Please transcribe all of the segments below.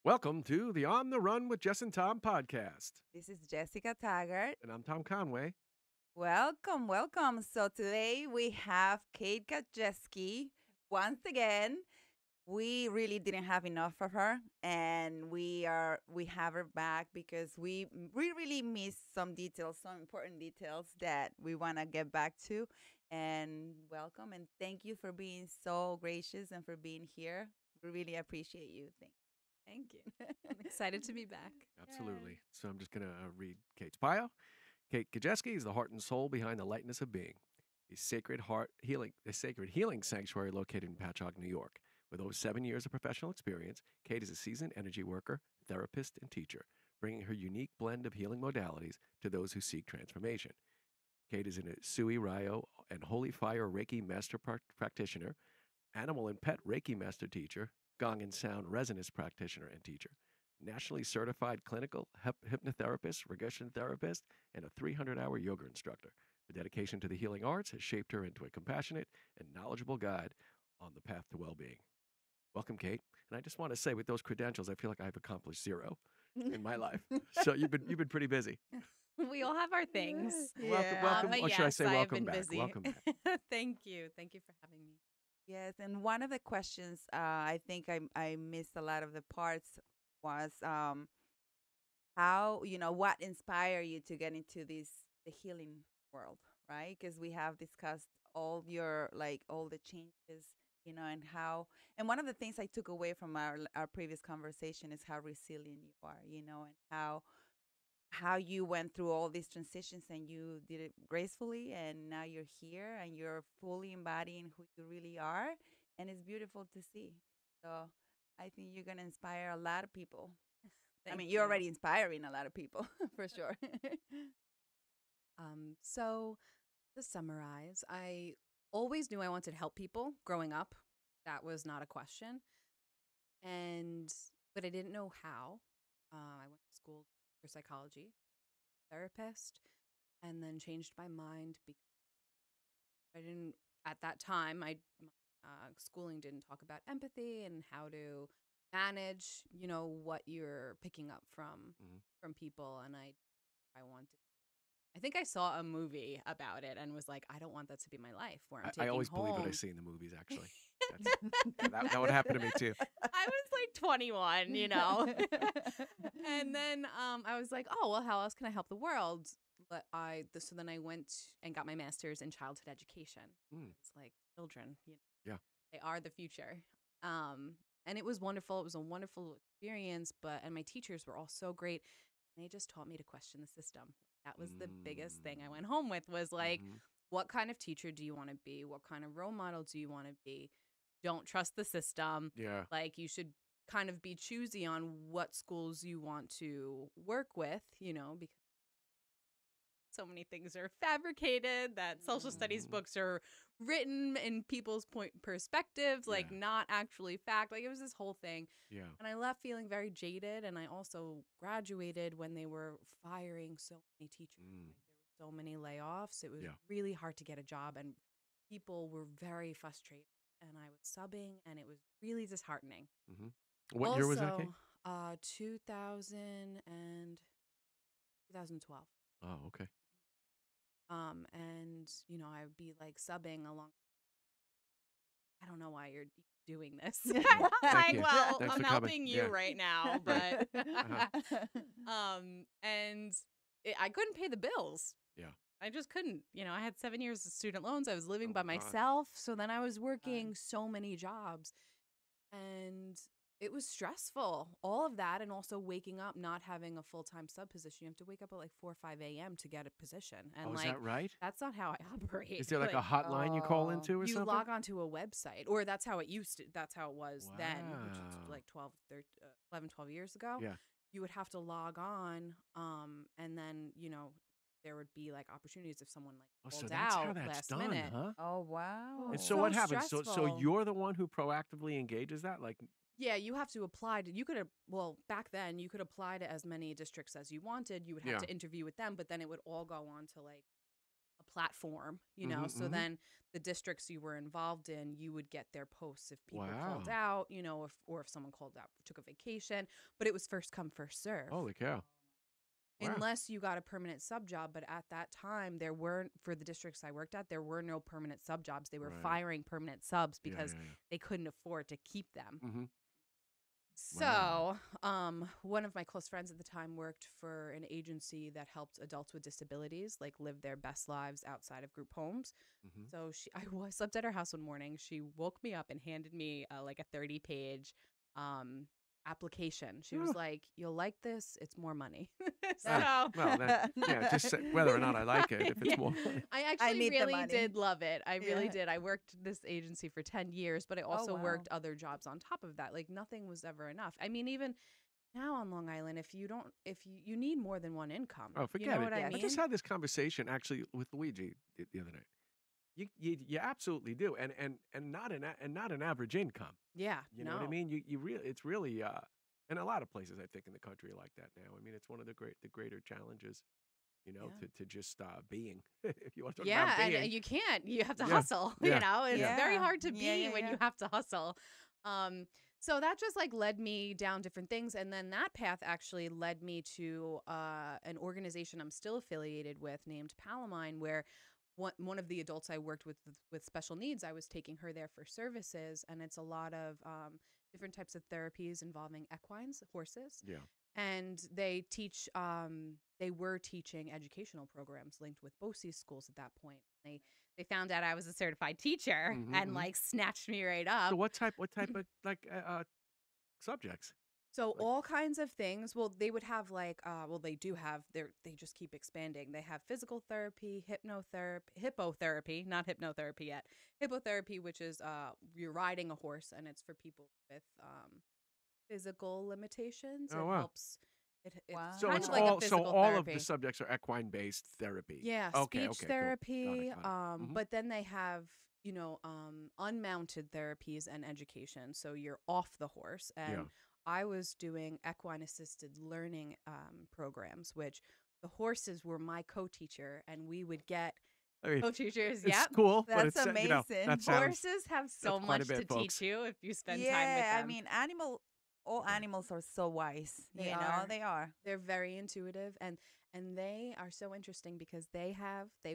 Welcome to the On the Run with Jess and Tom podcast. This is Jessica Taggart. And I'm Tom Conway. Welcome, welcome. So today we have Kate Gajewsky once again. We really didn't have enough of her, and we have her back because we really missed some details, some important details that we want to get back to. And welcome and thank you for being so gracious and for being here. We really appreciate you. Thank you. I'm excited to be back. Absolutely. Yay. So I'm just going to read Kate's bio. Kate Gejewski is the heart and soul behind the Lightness of Being, a sacred healing sanctuary located in Patchogue, New York. With over 7 years of professional experience, Kate is a seasoned energy worker, therapist, and teacher, bringing her unique blend of healing modalities to those who seek transformation. Kate is a Sui Ryo and Holy Fire Reiki master practitioner, animal and pet Reiki master teacher, gong and sound resonance practitioner and teacher, nationally certified clinical hypnotherapist, regression therapist, and a 300-hour yoga instructor. Her dedication to the healing arts has shaped her into a compassionate and knowledgeable guide on the path to well-being. Welcome, Kate. And I just want to say, with those credentials, I feel like I've accomplished zero in my life. So you've been pretty busy. We all have our things. Welcome. Or should I say I have welcome been back? busy. Welcome back. Thank you. Thank you for having me. Yes, and one of the questions I think I missed a lot of the parts was how what inspired you to get into the healing world, right? Because we have discussed all the changes, and how and one of the things I took away from our previous conversation is how resilient you are, and how you went through all these transitions and you did it gracefully, and now you're here and you're fully embodying who you really are, and it's beautiful to see. So I think you're going to inspire a lot of people. Thank You're you. already inspiring a lot of people for sure. So to summarize, I always knew I wanted to help people growing up. That was not a question. But I didn't know how. I went to school for psychology, therapist, and then changed my mind because I didn't, at that time, my schooling didn't talk about empathy and how to manage, what you're picking up from people. And I think I saw a movie about it and was like, I don't want that to be my life where I'm taking I always home. believe what I see in the movies, actually. That would happen to me, too. I was like 21, and then I was like, oh, well, how else can I help the world? So then I went and got my master's in childhood education. It's like children, Yeah. they are the future. And it was wonderful. It was a wonderful experience, and my teachers were all so great. They just taught me to question the system. That was the biggest thing I went home with was like, what kind of teacher do you want to be? What kind of role model do you want to be? Don't trust the system. Yeah. Like you should kind of be choosy on what schools you want to work with, because so many things are fabricated, that social studies books are written in people's perspectives, like not actually fact. Like it was this whole thing. Yeah. And I left feeling very jaded. And I also graduated when they were firing so many teachers. Like, there were so many layoffs. It was really hard to get a job, and people were very frustrated. And I was subbing, and it was really disheartening. What year was that, Kate? 2000 and 2012. Oh, okay. And I would be like subbing along. I don't know why you're doing this. Thank you. Well, Thanks I'm for helping coming. you Yeah. right now, but I couldn't pay the bills. Yeah. I just couldn't. I had 7 years of student loans. I was living Oh, by my God. myself. So then I was working so many jobs, and it was stressful, all of that. And also waking up, not having a full-time sub position. You have to wake up at like 4 or 5 a.m. to get a position. And Is that right? that's not how I operate. Is there like a hotline you call into or you something? log onto a website, or that's how it was then, which is like 11, 12 years ago. Yeah. You would have to log on, and then, there would be like opportunities if someone like So pulled that's how out that's last done, minute. huh? Oh wow. And so so what happens? So stressful. you're the one who proactively engages that? Like, Yeah, you have to apply to, back then you could apply to as many districts as you wanted. You would have to interview with them, but then it would all go on to like a platform, you know. Mhm, So mhm. then the districts you were involved in, you would get their posts if people called Wow. out, you know, if someone called out, took a vacation. But it was first come, first serve. Holy cow. Wow. Unless you got a permanent sub job. But at that time, there weren't, for the districts I worked at, there were no permanent sub jobs. They were Right. firing permanent subs Yeah, because yeah, yeah. they couldn't afford to keep them. Mm-hmm. So, one of my close friends at the time worked for an agency that helped adults with disabilities like live their best lives outside of group homes. Mm-hmm. So I slept at her house one morning. She woke me up and handed me like a 30-page application. She was like, "You'll like this. It's more money." So, well, then, yeah, just say whether or not I like it. If it's Yeah. more, I actually need the really money. did love it. I really Yeah. did. I worked this agency for 10 years, but I also wow. worked other jobs on top of that. Like nothing was ever enough. I mean, even now on Long Island, if you need more than one income. oh, forget you know it. what I Yes. mean? I just had this conversation actually with Luigi the other night. You absolutely do, and not an average income. Yeah. You know what I mean? You really, it's really and a lot of places I think in the country are like that now. I mean, it's one of the greater challenges, you know, Yeah. to just being. If you want to talk Yeah, about being, and you can't. You have to Yeah. hustle. Yeah. You know, it's Yeah. very hard to be Yeah, when yeah. you have to hustle. So that just like led me down different things, and then that path actually led me to an organization I'm still affiliated with named Palamine, where one of the adults I worked with special needs, I was taking her there for services, and it's a lot of different types of therapies involving equines, horses. yeah. And they were teaching educational programs linked with BOCES schools at that point. They found out I was a certified teacher Mhm, and mhm. like snatched me right up. So what type of like subjects? So like- all kinds of things. Well, they would have like, they do have they just keep expanding. They have physical therapy, hippotherapy, not hypnotherapy yet. Hippotherapy, which is you're riding a horse, and it's for people with physical limitations. Oh, It wow. helps. It's Wow. So kind it's of like a all physical all therapy. of the subjects are equine based therapy. Yeah, Okay, speech okay, cool. therapy. Got it. Mhm. But then they have, unmounted therapies and education. So you're off the horse. And Yeah. I was doing equine assisted learning programs, which the horses were my co-teacher, and we would get I mean, co-teachers. it's Yep. cool, but That's it's you know, amazing. that sounds Horses have so that's quite a much to bit, folks. teach you if you spend time with Yeah, them. I mean, all Yeah. animals are so wise. They you know, are. they are. They're very intuitive, and they are so interesting because they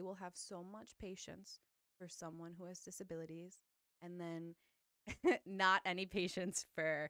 will have so much patience for someone who has disabilities, and then not any patience for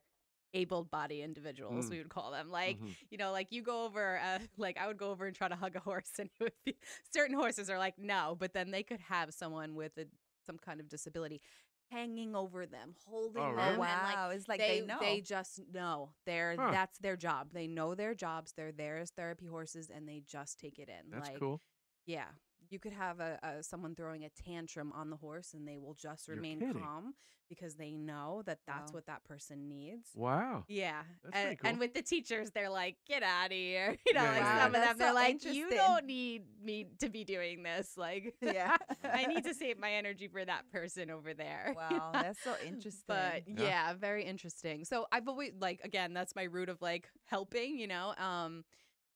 able body individuals, Mm. we would call them. Like, Mhm. like you go over, like I would go over and try to hug a horse, and it would be, certain horses are like, no, but then they could have someone with some kind of disability hanging over them, holding Oh, them, really? and like Wow, it's like they know. They just know. Huh. That's their job. They know their jobs. They're there as therapy horses, and they just take it in. That's like, cool. yeah, you could have someone throwing a tantrum on the horse, and they will just You're remain kidding. calm because they know that that's Wow. what that person needs. Wow. Yeah, That's and, pretty cool. and with the teachers, they're like, "Get out of here!" You know, Yeah, like yeah, some yeah. of That's them, they're so like, "You interesting. don't need me to be doing this. Like, Yeah. I need to save my energy for that person over there." Wow, that's so interesting. But Yeah. yeah, very interesting. So I've always like, again, that's my root of like helping,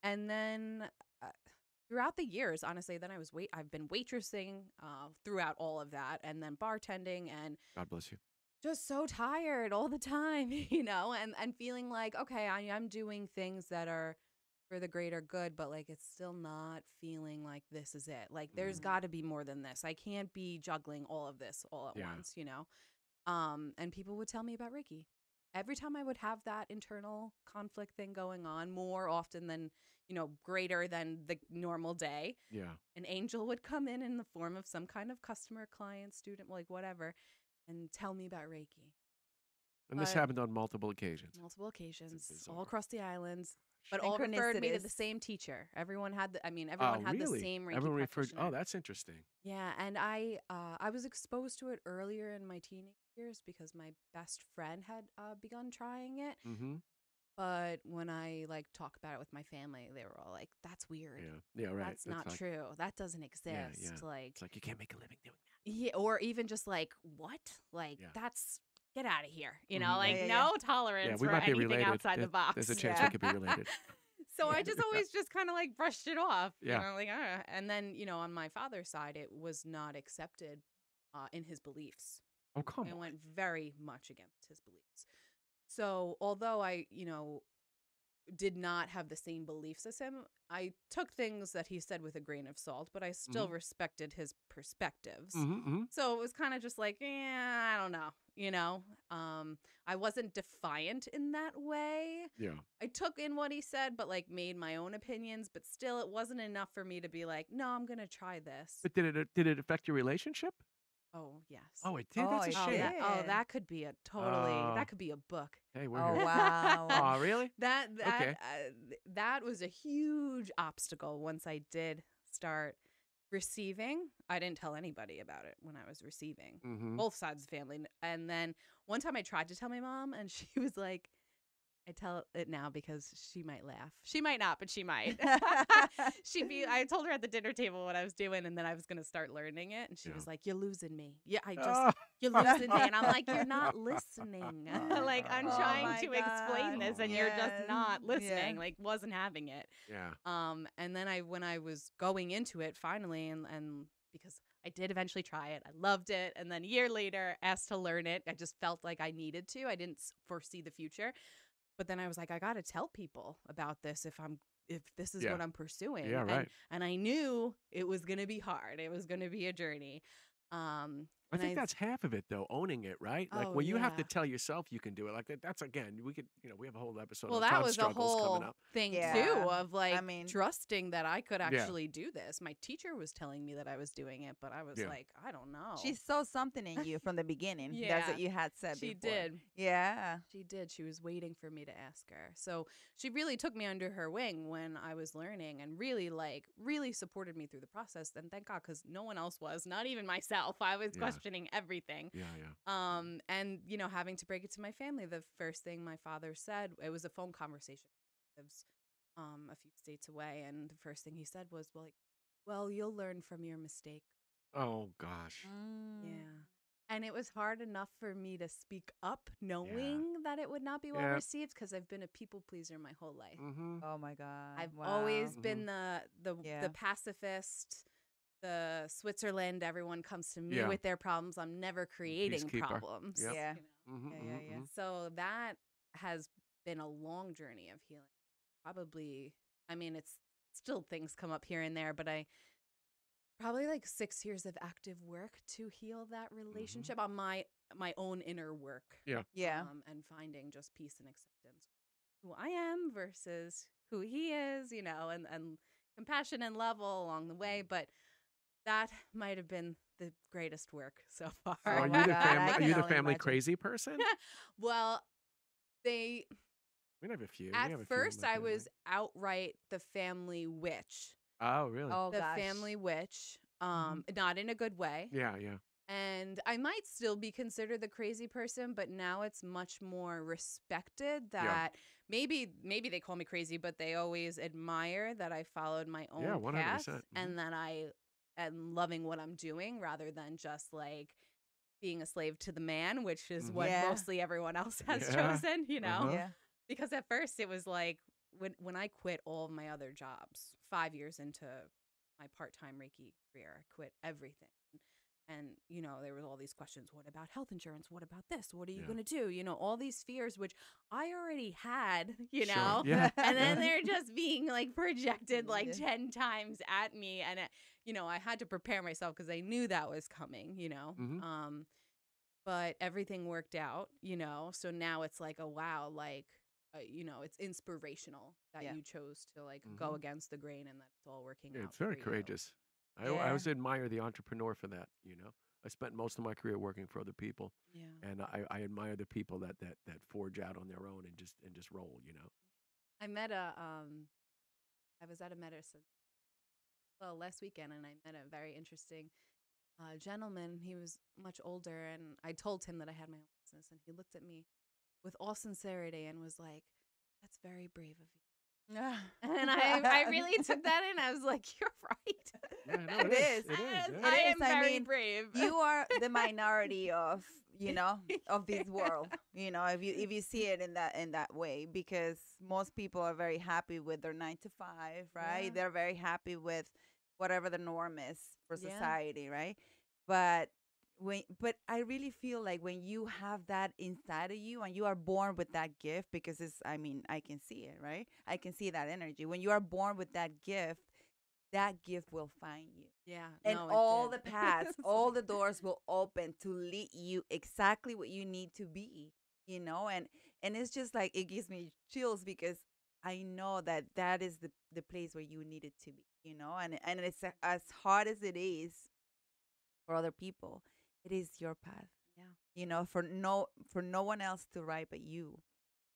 and then throughout the years, honestly, then I've been waitressing throughout all of that, and then bartending, and God bless you. just so tired all the time, and feeling like, okay, I'm doing things that are for the greater good, but like it's still not feeling like this is it. Like there's Mhm. got to be more than this. I can't be juggling all of this all at Yeah. once, and people would tell me about Reiki. Every time I would have that internal conflict thing going on, more often than, greater than the normal day, Yeah. an angel would come in the form of some kind of customer, client, student, like whatever, and tell me about Reiki. And this But- happened on multiple occasions. Multiple occasions, bizarre. all across the islands, but all referred me to the Synchronicities. same teacher. Everyone had everyone Oh, had really? the same Reiki Everyone referred. practitioner. Oh, that's interesting. Yeah, and I was exposed to it earlier in my teenage years because my best friend had begun trying it. Mm-hmm. But when I like talk about it with my family, they were all like, "That's weird. Yeah. Yeah. Right. That's not like, true. That doesn't Yeah, exist." yeah. Like, It's like you can't make a living doing that. yeah, or even just like, what? Like, Yeah. that's get out of here. Mhm. Like Yeah, yeah, no tolerance Yeah, we for might be anything related. outside the box. There's a chance Yeah. we could be related. So I just always just kind of like brushed it off. Yeah. You know, like, ah. And then, you know, on my father's side, it was not accepted in his beliefs. Oh, come It on. went very much against his beliefs. So although I, you know, did not have the same beliefs as him, I took things that he said with a grain of salt, but I still respected his perspectives. So it was kind of just like, I don't know, you know. I wasn't defiant in that way. Yeah. I took in what he said, but like made my own opinions. But still, it wasn't enough for me to be like, no, I'm gonna try this. But did it affect your relationship? Oh yes. Oh, it did. Oh, That's a it shame. did. That could be a that could be a book. Hey, we're Oh, here. wow. Oh, really? That that was a huge obstacle once I did start receiving. I didn't tell anybody about it when I was receiving, both sides of the family. And then one time I tried to tell my mom, and she was like, I tell it now because she might laugh. She might not, but she might. I told her at the dinner table what I was doing, and then I was going to start learning it. And she was like, you're losing me. Yeah, you're losing me. And I'm like, you're not listening. Like, I'm trying to explain this, and you're just not listening. Yeah. Like, wasn't having it. Yeah. And then when I was going into it finally, and because I did eventually try it, I loved it. And then a year later, asked to learn it. I just felt like I needed to. I didn't foresee the future. But then I was like, I got to tell people about this if this is what I'm pursuing. Yeah, right. And I knew it was going to be hard. It was going to be a journey. I think that's half of it, though, owning it, right? Like, Oh, when you have to yeah. tell yourself you can do it, like that's again, we could, you know, we have a whole episode Well, on that time was a struggles whole coming up. thing Yeah. too of like I mean- trusting that I could Yeah. actually do this. My teacher was telling me that I was doing it, but I was Yeah. like, I don't know. She saw something in you from the beginning. That's what Yeah. you had said She before. did. Yeah. She did. She was waiting for me to ask her. So she really took me under her wing when I was learning and really supported me through the process. And thank God, because no one else was, not even myself. I was Yeah. questioning everything. Yeah, yeah. And, you know, having to break it to my family, the first thing my father said, it was a phone conversation. He lives a few states away. And the first thing he said was, well, you'll learn from your mistake. Oh gosh. Yeah. And it was hard enough for me to speak up knowing that it would not be well received because I've been a people pleaser my whole life. Oh my God. I've Wow. always been the Yeah. pacifist, the Switzerland, everyone comes to me Yeah. with their problems. I'm never creating Peacekeeper. problems. Yep. Yeah. You know? Yeah. So that has been a long journey of healing. Probably, I mean, it's still things come up here and there, but probably like 6 years of active work to heal that relationship on my own inner work. Yeah. Yeah. And finding just peace and acceptance who I am versus who he is, you know, and compassion and love all along the way. But that might have been the greatest work so far. So are my you the God, I family? Are can you the only family imagine. crazy person? Well, we have a few. at We have a few in first my I family. was outright the family witch. Oh, really? Oh The gosh. family witch. Not in a good way. Yeah, yeah. And I might still be considered the crazy person, but now it's much more respected that maybe they call me crazy, but they always admire that I followed my own Yeah, path 100%. and that I am loving what I'm doing rather than just like being a slave to the man, which is what Yeah. mostly everyone else has Yeah. chosen, you know? Uh-huh. Yeah. Because at first it was like when I quit all of my other jobs, 5 years into my part-time Reiki career, I quit everything. And, you know, there was all these questions. What about health insurance? What about this? What are you Yeah. going to do? You know, all these fears, which I already had, you Sure. know, Yeah. and then Yeah. they're just being like projected like Yeah. 10 times at me. And, you know, I had to prepare myself because I knew that was coming, you know. But everything worked out, you know. So now it's like, oh, wow, like, you know, it's inspirational that Yeah. you chose to like go against the grain and that it's all working Yeah, out. it's very for you. courageous. I Yeah. always admire the entrepreneur for that, you know. I spent most of my career working for other people, Yeah. and I admire the people that forge out on their own and just roll, you know. I was at a medicine, last weekend, and I met a very interesting gentleman. He was much older, and I told him that I had my own business, and he looked at me with all sincerity and was like, "That's very brave of you." And I really took that in. I was like, you're right. Yeah, no, It is. It is. And Yeah. I It is. am I very mean, brave. You are the minority of of this world, if you see it in that way, because most people are very happy with their 9 to 5, right? Yeah. They're very happy with whatever the norm is for Yeah. society, right? But I really feel like when you have that inside of you and you are born with that gift, because I can see it, right? I can see that energy. When you are born with that gift will find you. Yeah. And no, it all did. the paths, It's all like- the doors will open to lead you exactly what you need to be, and it's just like, it gives me chills, because I know that is the place where you need it to be, and it's as hard as it is for other people, it is your path, Yeah. for no one else to write but you.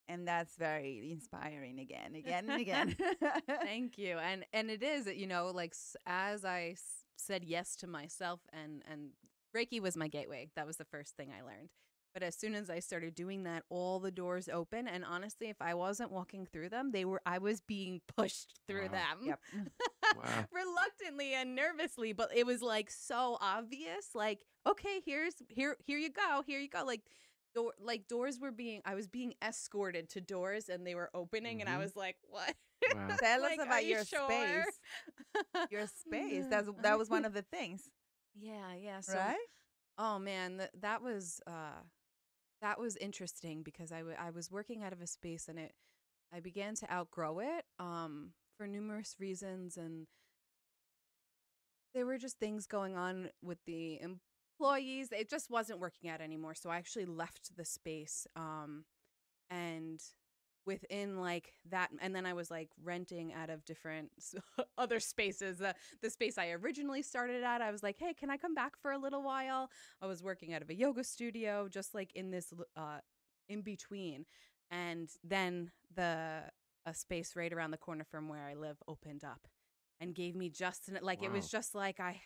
And that's very inspiring, again and again. Thank you. And it is, like as I said yes to myself, and Reiki was my gateway. That was the first thing I learned. But as soon as I started doing that, all the doors open, and honestly, if I wasn't walking through them, I was being pushed through Wow. them. Yep. Wow. Reluctantly and nervously, but it was like so obvious, like, okay, here you go. Like doors were I was being escorted to doors, and they were opening, and I Mhm. was like, what? Wow. Tell us Like, are about you your sure? space. Your space. That was one of the things, Yeah. So, right? oh man, that was interesting, because I was working out of a space, and I began to outgrow it for numerous reasons, and there were just things going on with the employees. It just wasn't working out anymore. So I actually left the space. And within like that, and then I was like renting out of different other spaces. The space I originally started at, I was like, hey, can I come back for a little while? I was working out of a yoga studio, just like in this in between. And then a space right around the corner from where I live opened up and gave me just like, it was Wow. just like I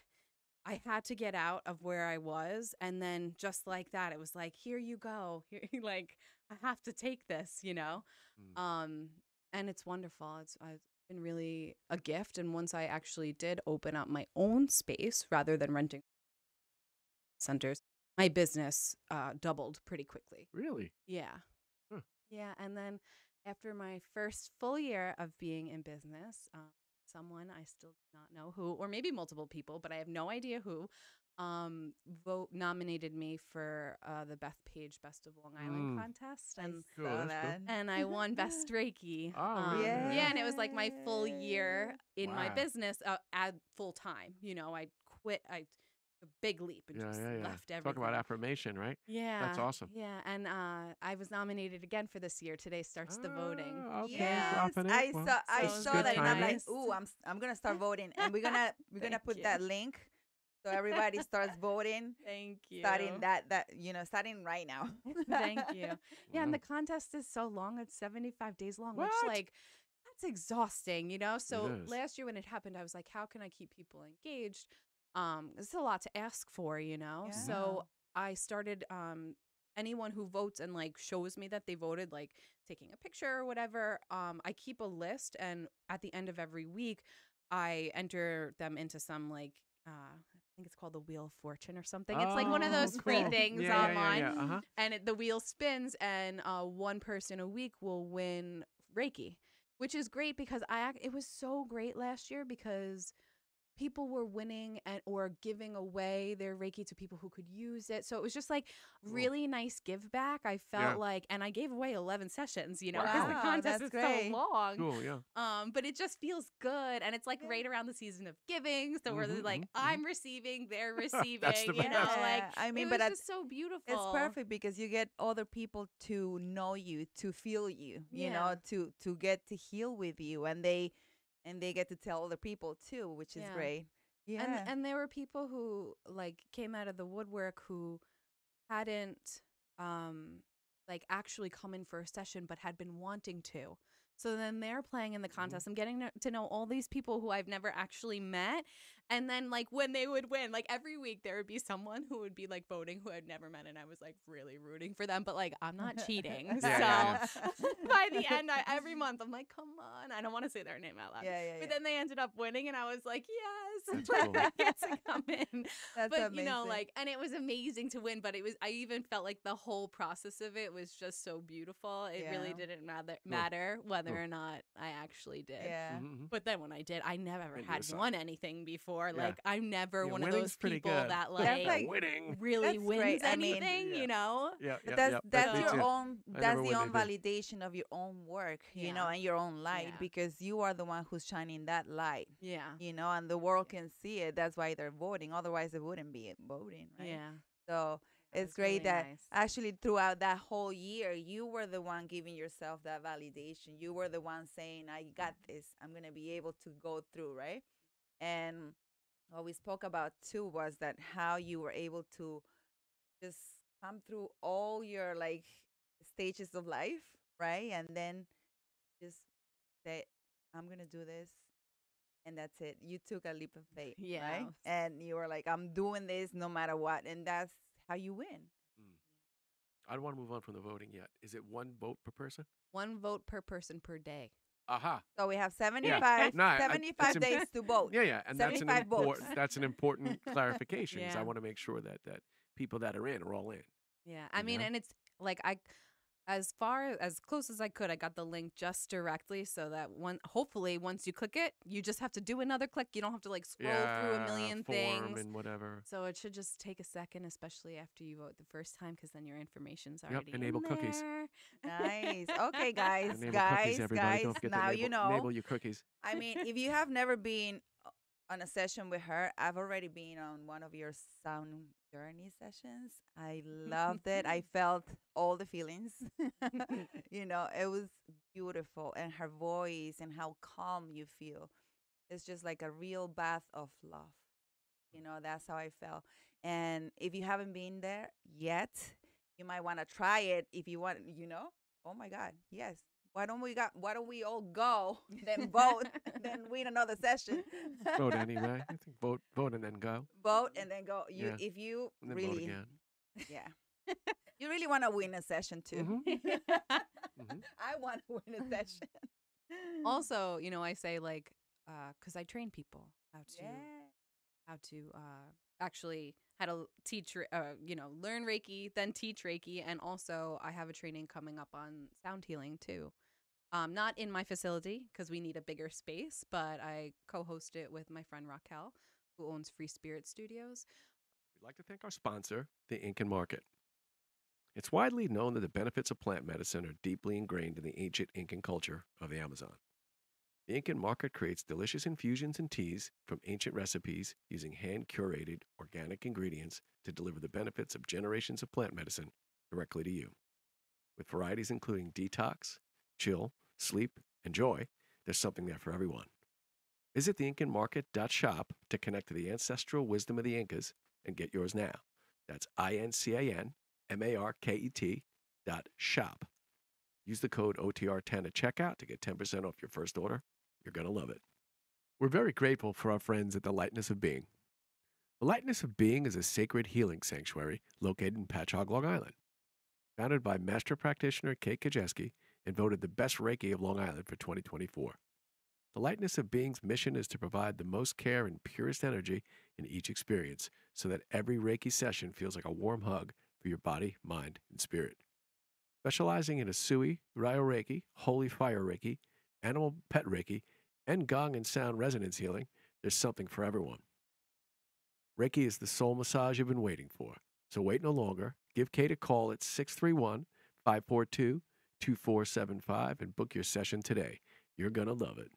had to get out of where I was, and then just like that, it was like, here you go. Here, like, I have to take this, Mm. and it's wonderful. It's been really a gift, and once I actually did open up my own space rather than renting centers, my business doubled pretty quickly. Really? Yeah. Huh. Yeah, and then after my first full year of being in business, someone I still do not know who, or maybe multiple people, but I have no idea who, nominated me for the Beth Page Best of Long Island Mm. contest, I and Cool, saw that's cool. that. and I won Best Reiki. Oh, really? Yeah, and it was like my full year in my Wow. business at full time. I quit. I took a big leap and Yeah, just yeah, yeah. left everything. Talk about affirmation, right? Yeah. That's awesome. Yeah. And I was nominated again for this year. Today starts the voting. Ah, okay, Yes, dropping it. I Well, saw I so this is saw good that, and I'm like, nice. ooh, I'm gonna start voting, and we're gonna Thank put you. that link so everybody starts voting, Thank you. starting starting right now. Thank you. Yeah, and Wow. the contest is so long. It's 75 days long, which What? like that's exhausting, So is. last year when it happened, I was like, how can I keep people engaged? It's a lot to ask for, So I started anyone who votes and like shows me that they voted, like taking a picture or whatever. I keep a list, and at the end of every week, I enter them into some like I think it's called the Wheel of Fortune or something. It's like one of Oh, those free cool. things Yeah, online. Yeah. Uh-huh. And the wheel spins, and one person a week will win Reiki, which is great because it was so great last year because people were winning or giving away their Reiki to people who could use it. So it was just like really nice give back. I felt Yeah. like, and I gave away 11 sessions, because Wow. the Wow, contest that's is great. so long. Cool, yeah. But it just feels good, and it's like Yeah. right around the season of giving, so we're Mhm, like, mhm, I'm receiving, they're receiving, That's the best. like I mean, it but was just so beautiful. it's perfect because you get other people to know you, to feel you, Yeah. to get to heal with you, and they get to tell other people too, which is Yeah. great. Yeah. And there were people who like came out of the woodwork who hadn't like actually come in for a session but had been wanting to. So then they're playing in the contest. I'm getting to know all these people who I've never actually met, And then like when they would win, like every week there would be someone who would be like voting who I'd never met, and I was like really rooting for them, but like I'm not cheating. Yeah, So by the end, every month I'm like, come on, I don't want to say their name out loud. Yeah, yeah, But yeah. then they ended up winning, and I was like, yes, That's cool. I get to come in. That's But amazing. you know, like, and it was amazing to win. But I even felt like the whole process of it was just so beautiful. It really Yeah. didn't matter whether Cool. or not I actually did. Yeah. Mhm. But then when I did, I never And you had decide. won anything before. Yeah. Like I'm never Yeah, one of winning's those pretty people good. that That's like, like- winning. really That's wins great. I mean- anything, Yeah. you know? Yeah, But yeah, that's yeah. that's Me your too. own I that's never the win own anything. validation of your own work, you know, Yeah. and your own light, Yeah. because you are the one who's shining that light, Yeah. you know, and the world can see it. That's why they're voting. Otherwise, they wouldn't be voting, right? Yeah. So That it's was great really that nice. actually throughout that whole year, you were the one giving yourself that validation. You were the one saying, I got this. I'm going to be able to go through, right? And what we spoke about too was that how you were able to just come through all your like stages of life, right? And then just say, I'm going to do this. And that's it. You took a leap of faith, Yeah. right? And you were like, I'm doing this no matter what. And that's how you win. I don't want to move on from the voting yet. Is it one vote per person? 1 vote per person per day. Aha. So we have 75, No, I- 75 it's days to vote. Yeah, yeah, and that's an 75 votes. important that's an important clarification because I Yeah. want to make sure that people that are in are all in. Yeah. I You mean, know? and it's like as close as I could, I got the link just directly so that hopefully once you click it, you just have to do another click. You don't have to like scroll through a million form things. and whatever. So it should just take a second, especially after you vote the first time, because then your information's Yep, already enable in cookies. there. Nice. Okay, guys, Enable cookies, everybody. guys. Don't forget Now to you enable, know. enable your cookies. I mean, if you have never been on a session with her, I've already been on one of your sound journey sessions. I loved it. I felt all the feelings. You know, it was beautiful. And her voice and how calm you feel. It's just like a real bath of love. You know, that's how I felt. And if you haven't been there yet, you might want to try it if you want, you know. Oh my God, yes. Why don't we all go, then vote, then win another session? Vote anyway. I think vote and then go. Vote and then go. You Yeah. if you And then vote really again. yeah. You really want to win a session too. Mhm. Mhm. I want to win a session. Also, you know, I say like, because I train people how to Yeah. Actually how to teach, you know, learn Reiki, then teach Reiki, and also I have a training coming up on sound healing too. Not in my facility because we need a bigger space, but I co-host it with my friend Raquel, who owns Free Spirit Studios. We'd like to thank our sponsor, the Incan Market. It's widely known that the benefits of plant medicine are deeply ingrained in the ancient Incan culture of the Amazon. The Incan Market creates delicious infusions and teas from ancient recipes using hand-curated organic ingredients to deliver the benefits of generations of plant medicine directly to you. With varieties including detox, chill, sleep, and joy, there's something there for everyone. Visit theincanmarket.shop to connect to the ancestral wisdom of the Incas and get yours now. That's INCANMARKET.shop. Use the code OTR10 at checkout to get 10% off your first order. You're going to love it. We're very grateful for our friends at the Lightness of Being. The Lightness of Being is a sacred healing sanctuary located in Patchogue, Long Island. Founded by master practitioner Kate Gejewski and voted the best Reiki of Long Island for 2024. The Lightness of Being's mission is to provide the most care and purest energy in each experience so that every Reiki session feels like a warm hug for your body, mind, and spirit. Specializing in Asui, Ryo Reiki, Holy Fire Reiki, Animal Pet Reiki, and Gong and Sound Resonance Healing, there's something for everyone. Reiki is the soul massage you've been waiting for. So wait no longer. Give Kate a call at 631-542-2475 and book your session today. You're going to love it.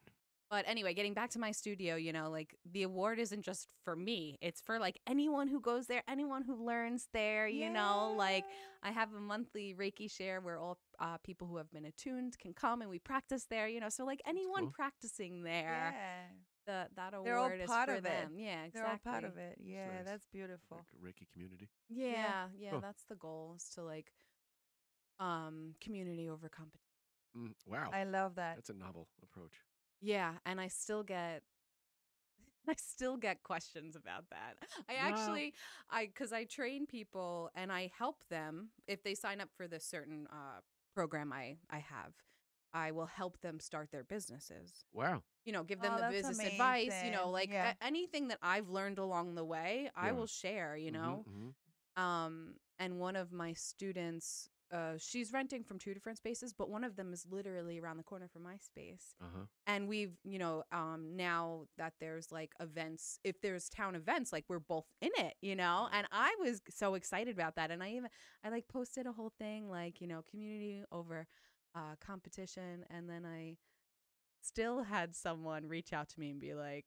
But anyway, getting back to my studio, you know, like the award isn't just for me. It's for like anyone who goes there, anyone who learns there, you know, like I have a monthly Reiki share where all people who have been attuned can come and we practice there, you know, so like anyone cool. practicing there, Yeah. that They're all award is part for of it. them. Yeah, exactly. They're all part of it. Yeah, nice. that's beautiful. Like a Reiki community. Yeah, yeah, Cool. that's the goal, is to like community over competition. Wow. I love that. That's a novel approach. Yeah, and I still get I still get questions about that. I Well- actually, because I train people and I help them if they sign up for this certain program I have. I will help them start their businesses. Wow. You know, give Oh, them the that's business advice. You know, amazing. like Yeah. anything that I've learned along the way, I Yeah. will share. You know, and one of my students, she's renting from 2 different spaces, but one of them is literally around the corner from my space. And we've, you know, now that there's like events, if there's town events, like we're both in it, you know, and I was so excited about that. And I like posted a whole thing, like, you know, community over competition. And then I still had someone reach out to me and be like,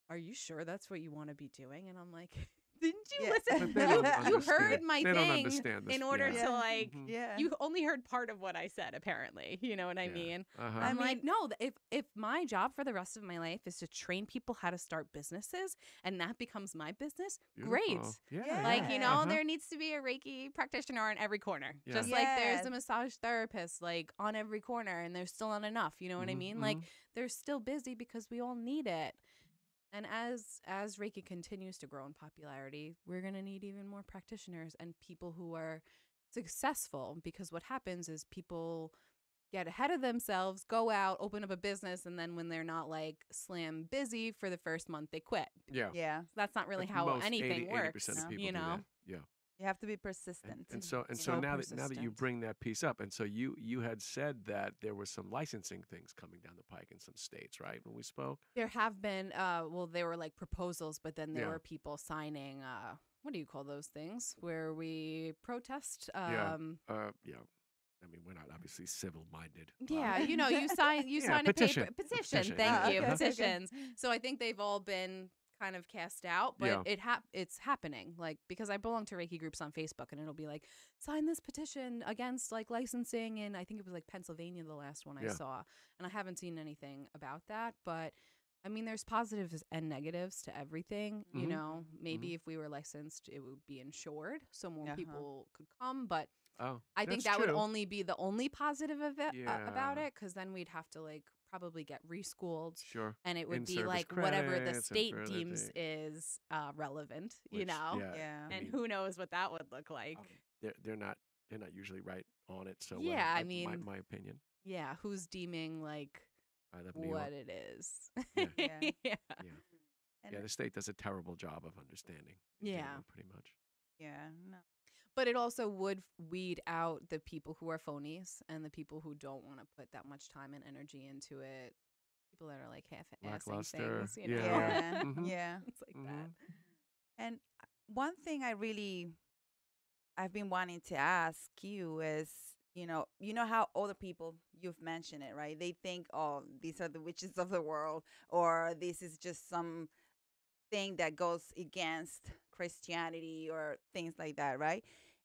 are you sure that's what you want to be doing? And I'm like, didn't you Yeah. listen? But they don't You understand. heard my They don't thing understand this. in order Yeah. to like, Yeah. you only heard part of what I said, apparently. You know what I Yeah. mean? Uh-huh. I'm I like, mean- no, if my job for the rest of my life is to train people how to start businesses and that becomes my business, great. Beautiful. Yeah. Yeah. Like, you know, Uh-huh. there needs to be a Reiki practitioner on every corner. Yeah. Just like there's Yes. a massage therapist like on every corner and there's still not enough. You know what I mean? Like they're still busy because we all need it. And as Reiki continues to grow in popularity, we're going to need even more practitioners and people who are successful, because what happens is people get ahead of themselves, go out, open up a business, and then when they're not like slam busy for the first month, they quit. Yeah. Yeah. That's not really Like how most anything 80% works, of people you do know? that. Yeah. You have to be persistent. And so So now that you persistent. bring that piece up, and so you had said that there were some licensing things coming down the pike in some states, right? When we spoke. There have been, well, they were like proposals, but then there Yeah. were people signing, what do you call those things? Where we protest? Yeah. Yeah. I mean, we're not obviously civil-minded. Yeah, you know, you sign Yeah, a petition. paper A petition. petition, Thank yeah. you, Okay, okay. petitions. So I think they've all been kind of cast out, but Yeah. it's happening. Like, because I belong to Reiki groups on Facebook, and it'll be like, sign this petition against like licensing, and I think it was like Pennsylvania, the last one I Yeah. saw, and I haven't seen anything about that, but. I mean, there's positives and negatives to everything. You Mhm. know, maybe if we were licensed, it would be insured, so more Uh-huh. people could come. But Oh, I think that's that would true. only be the only positive of it about Yeah. it, because then we'd have to like probably get reschooled, Sure. and it would be In-service like whatever the credits, state and deems is relevant, you which, know, Yeah. Yeah. I and mean, who knows what that would look like. they're not usually right on it. So Yeah, I my mean, my opinion. Yeah, who's deeming like I live in New York. what it is? Yeah. Yeah. yeah. And Yeah, the state does a terrible job of understanding. in Yeah. general, pretty much. yeah. No. But it also would weed out the people who are phonies and the people who don't want to put that much time and energy into it. People that are like half-assing Lackluster. things, you know? Yeah. Mhm. Yeah. It's like Mhm. that. And one thing I've been wanting to ask you is, you know how other people, you've mentioned it, right? They think, oh, these are the witches of the world, or this is just some thing that goes against Christianity or things like that, right?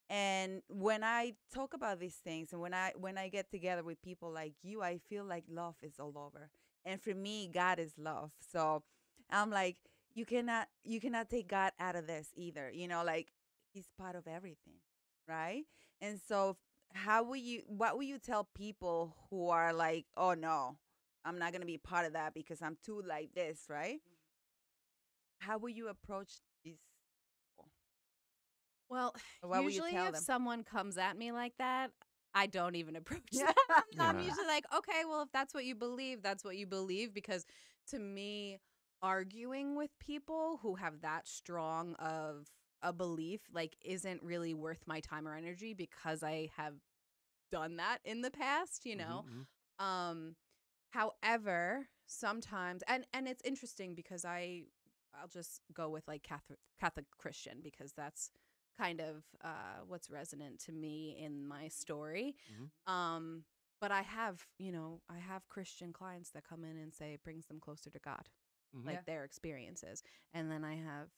And when I talk about these things, and when I get together with people like you, I feel like love is all over. And for me, God is love. So I'm like, you cannot take God out of this either. Like he's part of everything, right? And so what will you tell people who are like, oh no, I'm not gonna be part of that because I'm too like this, right? How will you approach these people? Well, Or what will you usually tell if them? someone comes at me like that, I don't even approach Yeah. them. I'm Yeah. usually like, okay, well, if that's what you believe, that's what you believe. Because to me, arguing with people who have that strong of a belief like isn't really worth my time or energy, because I have done that in the past, you know. Mhm. However, sometimes and it's interesting because I'll just go with like Catholic Christian, because that's kind of what's resonant to me in my story. Mhm. But I have Christian clients that come in and say it brings them closer to God, Mhm. like Yeah. their experiences. And then I have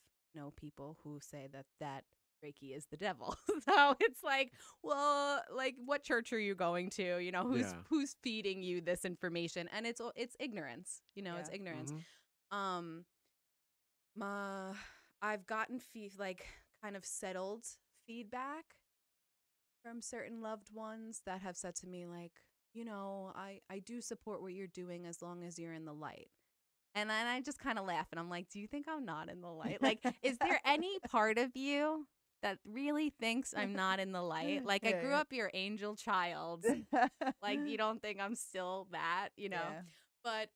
people who say that Reiki is the devil. So it's like, well, like what church are you going to? You know, Yeah. who's feeding you this information? And it's ignorance. You know, it's Yeah. ignorance. Mhm. Um, I've gotten kind of settled feedback from certain loved ones that have said to me like, I do support what you're doing as long as you're in the light. And then I just kind of laugh and I'm like, do you think I'm not in the light? Like, is there any part of you that really thinks I'm not in the light? Like, I grew up your angel child. Like, you don't think I'm still that, you know? Yeah. But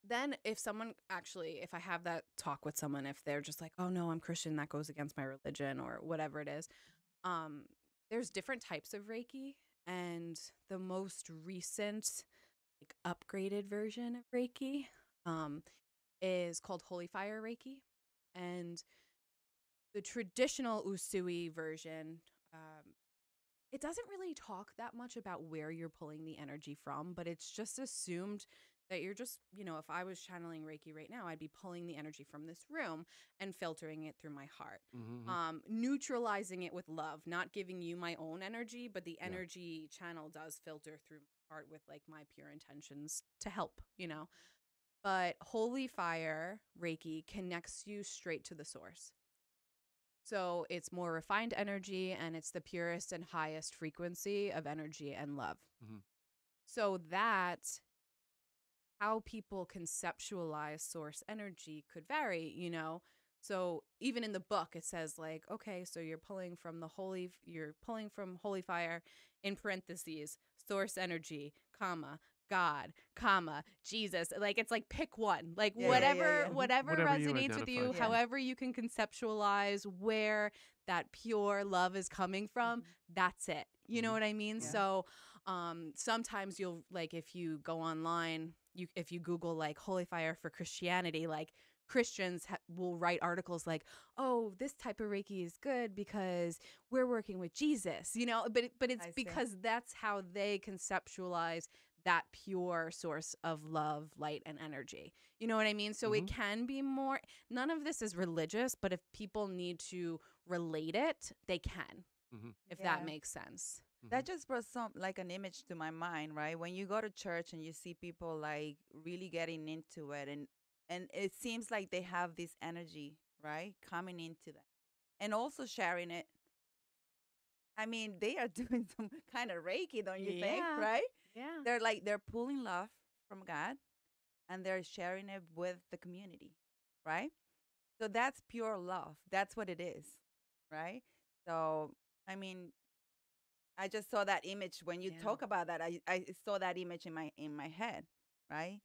then if I have that talk with someone, if they're just like, oh no, I'm Christian, that goes against my religion or whatever it is, there's different types of Reiki. And the most recent, like, upgraded version of Reiki is called Holy Fire Reiki. And the traditional Usui version, it doesn't really talk that much about where you're pulling the energy from, but it's just assumed that you're just, if I was channeling Reiki right now, I'd be pulling the energy from this room and filtering it through my heart, neutralizing it with love, not giving you my own energy, but the energy channel does filter through my heart with, like, my pure intentions to help, But Holy Fire Reiki connects you straight to the source. So it's more refined energy, and it's the purest and highest frequency of energy and love. So that how people conceptualize source energy could vary, So even in the book, it says, like, okay, so you're pulling from Holy Fire, in parentheses, source energy, comma, God, comma, Jesus. Like, it's like, pick one, like, whatever Whatever you resonates with you, identify. however you can conceptualize where that pure love is coming from, that's it. You know what I mean? Yeah. So sometimes you'll, like, if you go online, if you Google, like, Holy Fire for Christianity, like, Christians will write articles like, oh, this type of Reiki is good because we're working with Jesus, but it's because that's how they conceptualize that pure source of love, light, and energy. You know what I mean? So it can be more, none of this is religious, but if people need to relate it, they can, if that makes sense. That just brought an image to my mind, right? When you go to church and you see people, like, really getting into it, and it seems like they have this energy, right, coming into them, and also sharing it. I mean, they are doing some kind of Reiki, don't you think, right? Yeah. They're pulling love from God, and they're sharing it with the community, right? So that's pure love. That's what it is, right? So, I mean, I just saw that image when you talk about that. I saw that image in my head, right?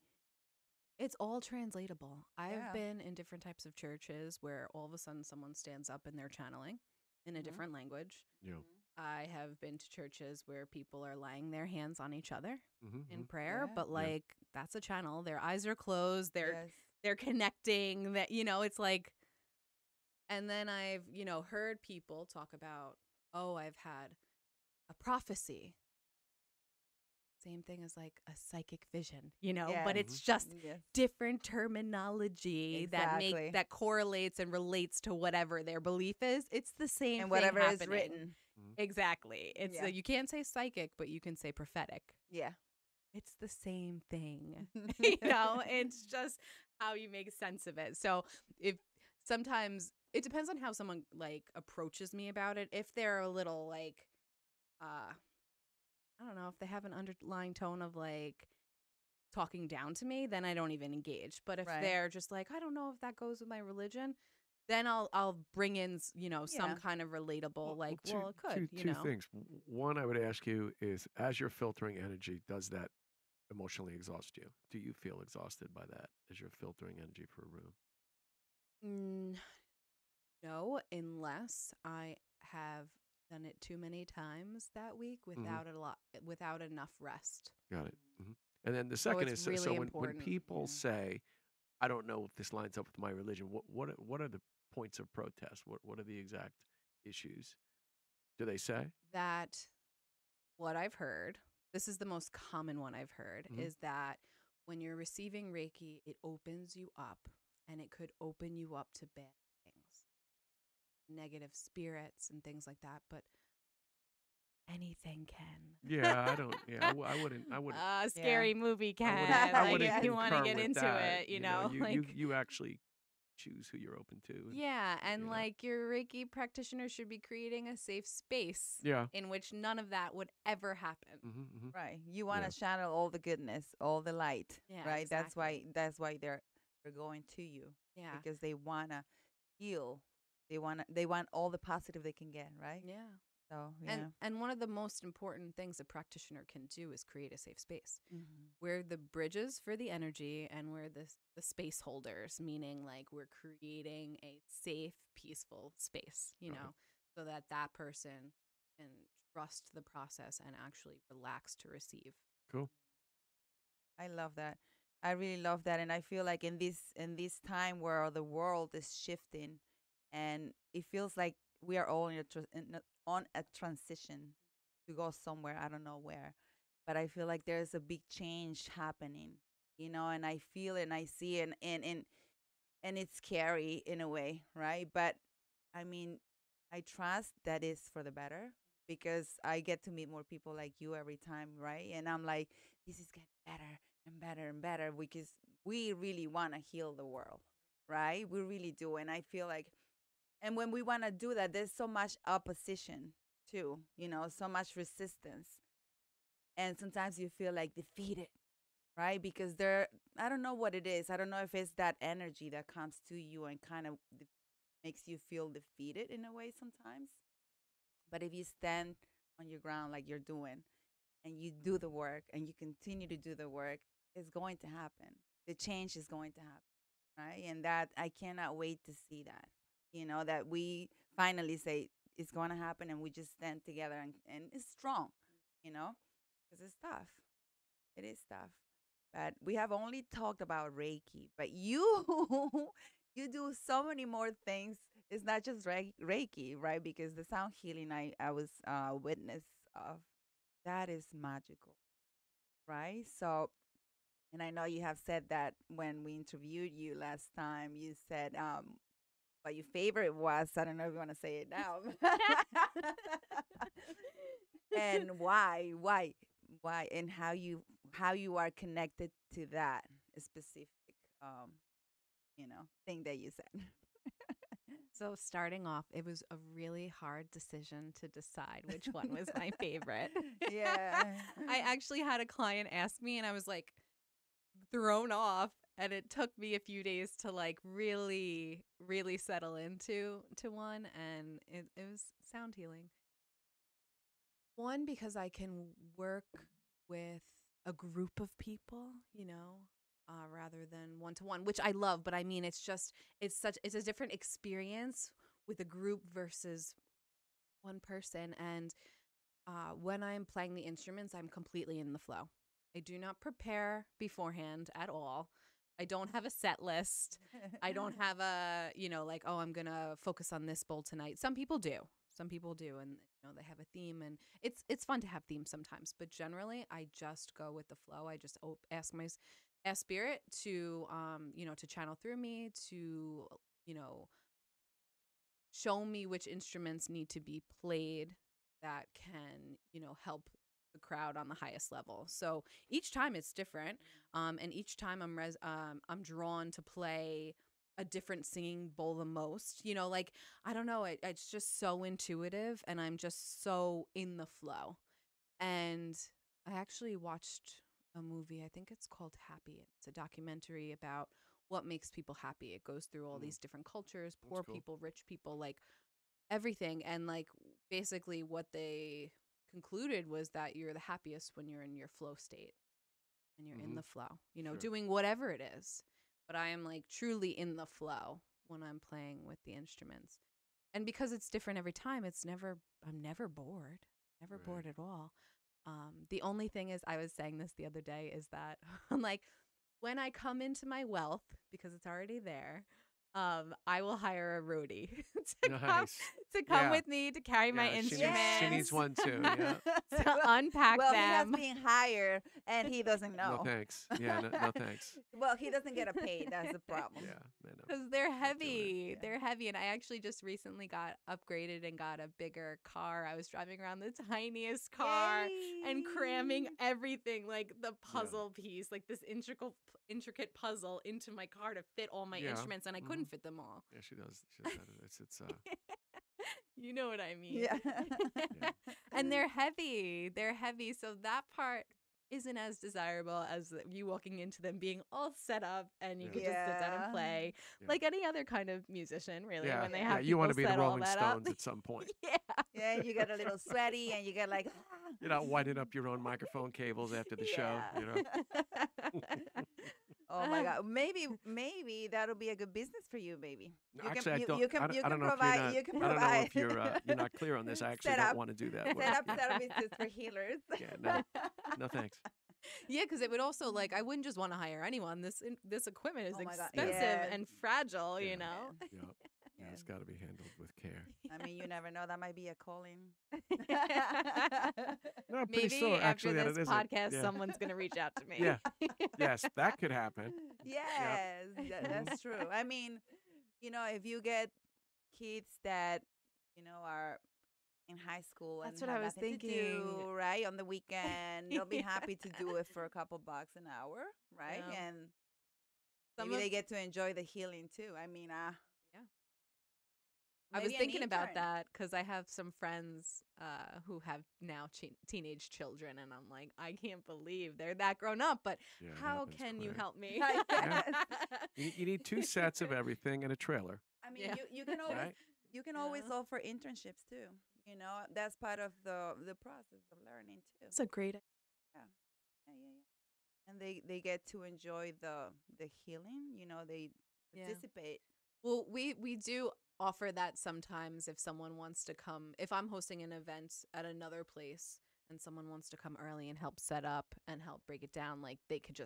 It's all translatable. I've Yeah. been in different types of churches where all of a sudden someone stands up and they're channeling in a different language. Yeah. I have been to churches where people are laying their hands on each other in Mhm. prayer, Yeah. but, like, that's a channel. Their eyes are closed. They're Yes. connecting. That, it's like, and then I've, heard people talk about, oh, I've had a prophecy. Same thing as, like, a psychic vision, but it's just different terminology Exactly. that correlates and relates to whatever their belief is. It's the same And thing whatever is happening. written. Exactly. It's Yeah. you can't say psychic, but you can say prophetic. Yeah. It's the same thing. It's just how you make sense of it. So if sometimes it depends on how someone, like, approaches me about it. If they're a little, like, I don't know, if they have an underlying tone of, like, talking down to me, then I don't even engage. But if they're just like, I don't know if that goes with my religion, then I'll bring in, some kind of relatable, it could, Two things. One, I would ask you is, as you're filtering energy, does that emotionally exhaust you? Do you feel exhausted by that as you're filtering energy for a room? No, unless I have done it too many times that week without enough rest. Got it. And then the second it's is, really so when important. people say, I don't know if this lines up with my religion, what are the points of protest? What are the exact issues? Do they say? That what I've heard, this is the most common one I've heard, is that when you're receiving Reiki, it opens you up, and it could open you up to bad things, negative spirits and things like that, but anything can. Yeah, I don't. Yeah, I wouldn't. Scary movie can. I Like, wouldn't if you want to concur get with into that. it, like, you actually choose who you're open to. Yeah, and you know. like your Reiki practitioner should be creating a safe space Yeah. in which none of that would ever happen. Right. You want Yeah. to channel all the goodness, all the light, Yeah, right? exactly. That's why they're going to you, Yeah. because they want to heal. They want all the positive they can get, right? Yeah. So, yeah. And one of the most important things a practitioner can do is create a safe space. Mhm. We're the bridges for the energy, and we're the space holders, meaning like we're creating a safe, peaceful space, you Right. know, so that that person can trust the process and actually relax to receive. Cool. I love that. I really love that, and I feel like in this time where the world is shifting, and it feels like we are all on a transition to go somewhere. I don't know where, but I feel like there's a big change happening, and I feel it and I see it, and it's scary in a way, right? But I mean, I trust that is for the better, because I get to meet more people like you every time, right? And I'm like, this is getting better and better and better, because we really want to heal the world, right? We really do. And I feel like, and when we want to do that, there's so much opposition too, so much resistance. And sometimes you feel like defeated, right? Because I don't know what it is. I don't know if it's that energy that comes to you and kind of makes you feel defeated in a way sometimes. But if you stand on your ground like you're doing, and you do the work and you continue to do the work, it's going to happen. The change is going to happen, right? And that I cannot wait to see that, that we finally say it's going to happen, and we just stand together, and it's strong, because it's tough. It is tough. But we have only talked about Reiki, but you you do so many more things. It's not just Reiki, right? Because the sound healing I was witness of, that is magical, right? So, and I know you have said that when we interviewed you last time, you said what your favorite was. I don't know if you want to say it now. And why, and how you are connected to that specific thing that you said. So starting off, it was a really hard decision to decide which one was my favorite. Yeah. I actually had a client ask me, and I was like thrown off, and it took me a few days to like really, really settle into one, and it was sound healing. One, because I can work with a group of people, rather than one to one, which I love. But I mean, it's a different experience with a group versus one person. And when I'm playing the instruments, I'm completely in the flow. I do not prepare beforehand at all. I don't have a set list. I don't have a, like, oh, I'm going to focus on this bowl tonight. Some people do. And they have a theme, and it's fun to have themes sometimes, but generally I just go with the flow. I just ask spirit to to channel through me, to show me which instruments need to be played that can help the crowd on the highest level. So each time it's different, and each time I'm drawn to play a different singing bowl the most. Like, I don't know, it's just so intuitive, and I'm just so in the flow. And I actually watched a movie, I think it's called Happy. It's a documentary about what makes people happy. It goes through all these different cultures, poor cool. people, rich people, like everything. And like basically what they concluded was that you're the happiest when you're in your flow state, and you're in the flow, Sure. doing whatever it is. But I am like truly in the flow when I'm playing with the instruments. And because it's different every time, I'm never bored, never Right. bored at all. The only thing is, I was saying this the other day, is that I'm like, when I come into my wealth, because it's already there, I will hire a roadie to come Nice. to come Yeah. with me to carry my Yeah, instruments. she needs one too. Yeah. to unpack well, he has them. been hired and he doesn't know. No thanks. Yeah, no thanks. Well, he doesn't get a pay. That's the problem. Yeah, man. No. Because they're doing it. heavy. Yeah. They're heavy. And I actually just recently got upgraded and got a bigger car. I was driving around the tiniest car and cramming Yay. everything, like the puzzle piece, like this intricate puzzle into my car to fit all my Yeah. instruments. And I couldn't fit them all. Yeah, she does. She does that. It's You know what I mean. Yeah. And they're heavy. They're heavy. So that part isn't as desirable as you walking into them being all set up and you Yeah. could just sit down Yeah. and play Yeah. like any other kind of musician, really, yeah. when they Yeah, have you want to people be the set all Rolling that up. Stones at some point. Yeah. Yeah, you get a little sweaty and you get like, You're not winding up your own microphone cables after the show. You know. oh my God. Maybe that'll be a good business for you, baby. You Actually, I you, don't. you can, I don't, you I can don't know provide. if You can you're not. I don't know provide. if you're not clear on this. I actually Set don't up- want to do that. set up business for healers. Yeah, no thanks. Yeah, because it would also like I wouldn't just want to hire anyone. This equipment is Oh my God, expensive yeah. and fragile, Yeah. you know. Yep. Yeah, it's got to be handled with care. I mean, you never know. That might be a calling. No, I'm pretty Maybe sure after actually that this it isn't. podcast, Yeah. someone's gonna reach out to me. Yeah. Yes, that could happen. Yes, that's true. I mean, if you get kids that, are in high school and That's what have I was nothing to do, thinking. right? On the weekend, they'll be Yeah. happy to do it for a couple bucks an hour, right? Yeah. And Some maybe of- they get to enjoy the healing too. I mean, I was maybe an thinking about intern. that because I have some friends who have now teenage children, and I'm like, I can't believe they're that grown up. But Yeah, it how happens can you quick. help me? Yes. You need 2 sets of everything and a trailer, I mean, Yeah. you can always right? you can always Yeah. offer internships too. That's part of the process of learning too. It's a great. Yeah. And they get to enjoy the healing. They Yeah. participate. Well, we do offer that sometimes if someone wants to come. If I'm hosting an event at another place and someone wants to come early and help set up and help break it down, like they could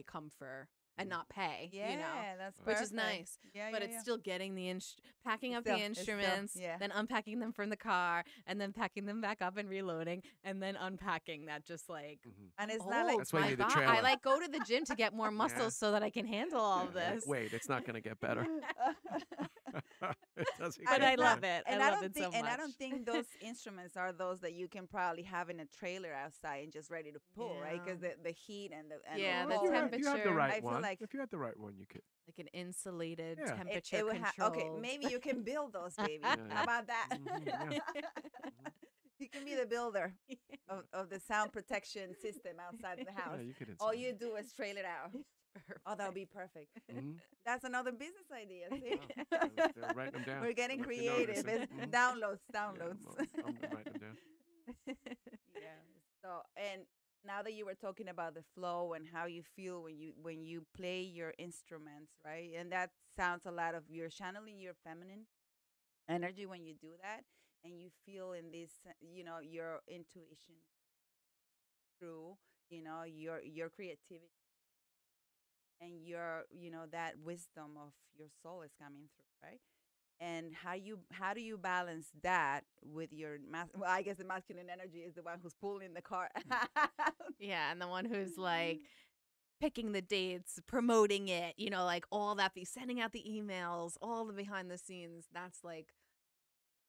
come for and not pay. Yeah, You know. that's Which is perfect. nice, Yeah, but yeah, it's still getting the packing up Still- the it's still- instruments, yeah. then unpacking them from the car, and then packing them back up and reloading, and then unpacking that just like. Mhm. And it's Oh not like That's why you my need the God, trailer. I like go to the gym to get more muscles so that I can handle all of Yeah, like, this. wait, it's not going to get better. It doesn't But get I better. love it. and I I love don't it think so much. and I don't think those instruments are those that you can probably have in a trailer outside and just ready to pull, right? Because the heat and the Yeah, the the If you cold. have the temperature. right I feel one, like- if you had the right one, you could. Like an insulated Yeah. temperature it would control. okay, maybe you can build those, baby. Yeah, yeah. How about that? Mhm, yeah. You can be the builder of the sound protection system outside the house. Yeah, you could. All insulate you it. do is trail it out. Oh, that would be perfect. Mhm. That's another business idea. See? Wow. They're writing them down. We're getting If you notice creative. it. It's Mhm. downloads. Yeah, I'm writing them down. Yeah. So, and now that you were talking about the flow and how you feel when you play your instruments, right? And that sounds a lot of you're channeling your feminine energy when you do that, and you feel in this, your intuition through, your creativity and your, that wisdom of your soul is coming through, right? And how do you balance that with your well, I guess the masculine energy is the one who's pulling the car. Yeah, and the one who's like picking the dates, promoting it, like all that, sending out the emails, all the behind the scenes. That's like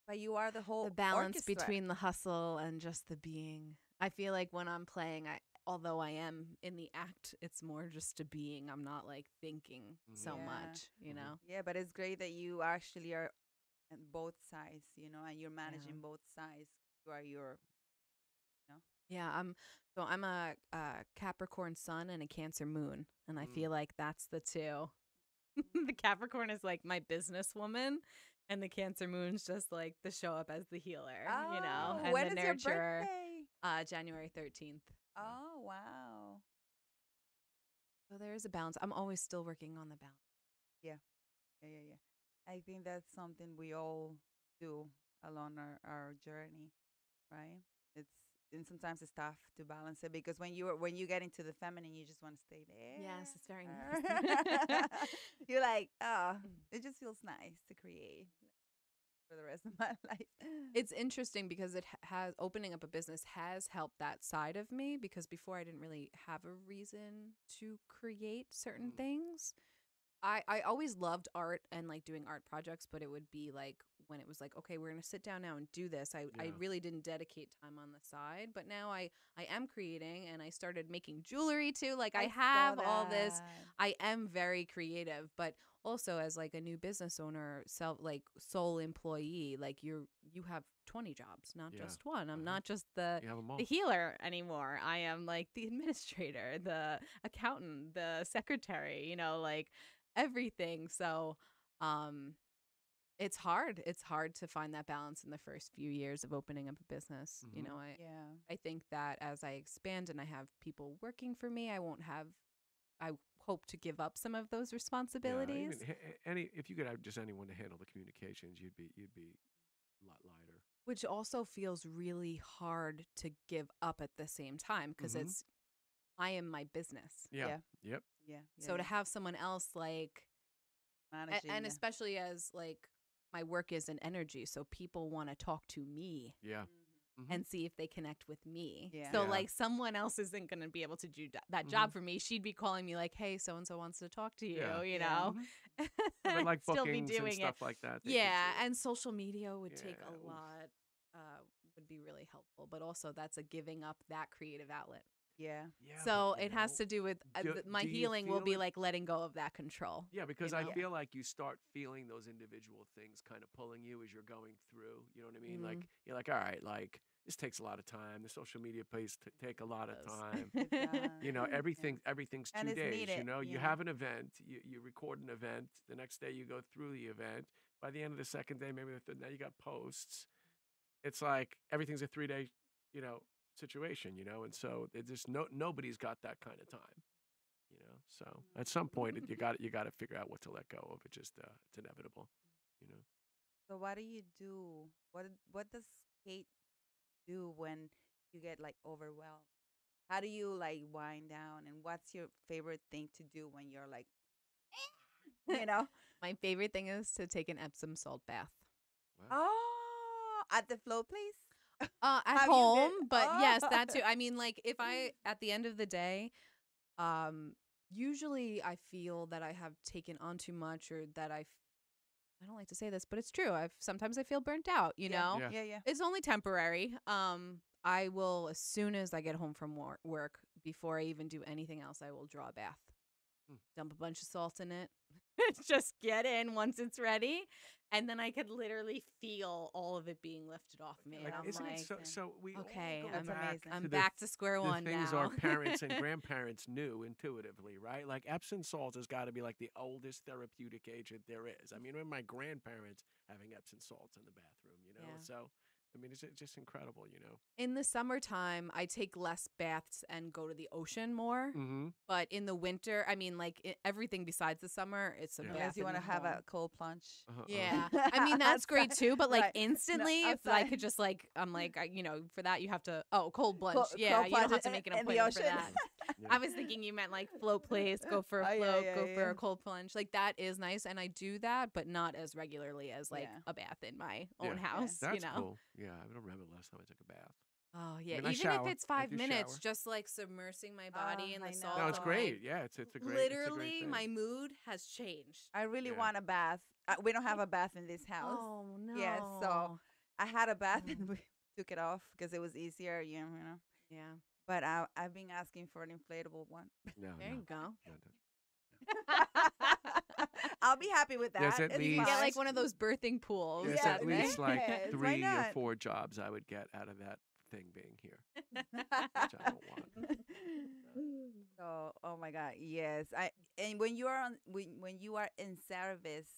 But you are the whole the balance orchestra. between the hustle and just the being. I feel like when I'm playing, although I am in the act, it's more just a being. I'm not like thinking so Yeah. much, Mhm. Yeah, but it's great that you actually are on both sides, and you're managing both sides. You are your Yeah, I'm a Capricorn sun and a Cancer moon, and I Mm. feel like that's the two. The Capricorn is like my businesswoman, and the Cancer moon's just like the show up as the healer, Oh, and when the is your nurturer. birthday? January 13th. Oh, wow. So there is a balance. I'm always still working on the balance. Yeah. I think that's something we all do along our journey, right? And sometimes it's tough to balance it because when you get into the feminine, you just want to stay there. Yes, it's very nice. You're like, oh, it just feels nice to create for the rest of my life. It's interesting because has opening up a business has helped that side of me, because before I didn't really have a reason to create certain things. I always loved art and like doing art projects, but it would be like when it was like, okay, we're going to sit down now and do this. I Yeah. really didn't dedicate time on the side, but now I am creating, and I started making jewelry too. Like I saw have all this. that. I am very creative, but also as like a new business owner, like sole employee, like you have 20 jobs, not Yeah. just one. I'm Uh-huh. not just the You have 'em all. healer anymore. I am like the administrator, the accountant, the secretary, you know, like everything. So it's hard. It's hard to find that balance in the first few years of opening up a business. You Mhm. know, Yeah. I think that as I expand and I have people working for me, I hope to give up some of those Yeah, responsibilities. even any if you could have just anyone to handle the communications, you'd be a lot lighter. Which also feels really hard to give up at the same time, because Mhm. I am my business. Yeah. Yeah. Yep. Yeah. So to have someone else like, managing, and especially as like my work is an energy, so people want to talk to me Yeah. Mhm. Mhm. and see if they connect with me. Yeah. So Yeah. like someone else isn't going to be able to do that Mhm. job for me. She'd be calling me like, "Hey, so and so wants to talk to you," Yeah. you Yeah. know. Mhm. But like Still be bookings and doing it. stuff like that. they could Yeah, do. and social media would take Yeah, a oof. lot, would be really helpful, but also that's a giving up that creative outlet. Yeah. Yeah, So but, you it has know, to do with my do you healing will feel be it? like letting go of that control. Yeah, because you I know? feel like you start feeling those individual things kind of pulling you as you're going through. You know what I mean? Like Mhm. you're like, all right, like this takes a lot of time. The social media plays take a lot of Does. time. It does. You know, Yeah. everything's And 2 it's days. needed. You know, you Yeah. have an event, you record an event. The next day you go through the event. By the end of the second day, maybe the third, now you got posts. It's like everything's a 3 day, you know, situation. You know, and so it just nobody's got that kind of time. You know, so at some point you got to figure out what to let go of. It just it's inevitable. You know. So what do you do? What does Kate do when you get like overwhelmed? How do you like wind down? And what's your favorite thing to do when you're like, you know? My favorite thing is to take an Epsom salt bath. Wow. Oh, at the flow place? At Have you home, been? but yes, Oh. that too. I mean, like if I at the end of the day, usually I feel that I have taken on too much, or that I don't like to say this, but it's true. Sometimes I feel burnt out, you Yeah. know? Yeah. Yeah, yeah. It's only temporary. I will, as soon as I get home from work, before I even do anything else, I will draw a bath. Hmm. Dump a bunch of salt in it. Just get in once it's ready. And then I could literally feel all of it being lifted off me. Like, and I'm isn't like, it so we okay, all go I'm, That's back amazing. I'm to back to square the one things now. our parents and grandparents knew intuitively, right? Like Epsom salt has got to be like the oldest therapeutic agent there is. I mean, remember my grandparents having Epsom salts in the bathroom, you know? Yeah. So, I mean, it's just incredible, you know? In the summertime, I take less baths and go to the ocean more. Mm-hmm. But in the winter, I mean, like everything besides the summer, it's a Yeah. bath. Unless you in want to the have home. a cold plunge. Yeah. I mean, that's great too, but like Right. instantly, No, if I outside. could just like, I'm like, you know, for that you have to, cold plunge. Cold Yeah, you don't plunge have to make an in the appointment for ocean. that. Yeah. I was thinking you meant like float place, go for a Oh, yeah, float, yeah, go for yeah. a cold plunge. Like that is nice. And I do that, but not as regularly as like Yeah. a bath in my own Yeah. house, That's you know? cool. Yeah, I don't remember the last time I took a bath. Oh, yeah. mean, I Even if shower. it's I 5 do minutes, shower. just like submersing my body in I the know. salt. No, it's I'm great. like, Yeah, it's a great. literally, it's a great my thing. mood has changed. I really Yeah. want a bath. We don't have a bath in this house. Oh, no. Yes, so I had a bath and Oh. we took it off because it was easier, you know. Yeah. But I've been asking for an inflatable one. No, There no, you go. no, no. I'll be happy with that. There's at It's least- Get fine. like one of those birthing pools. There's Yeah, at least like yes, why 3 or not? 4 jobs I would get out of that thing being here. Which I don't want. So, oh my God, yes. And when you are when you are in service,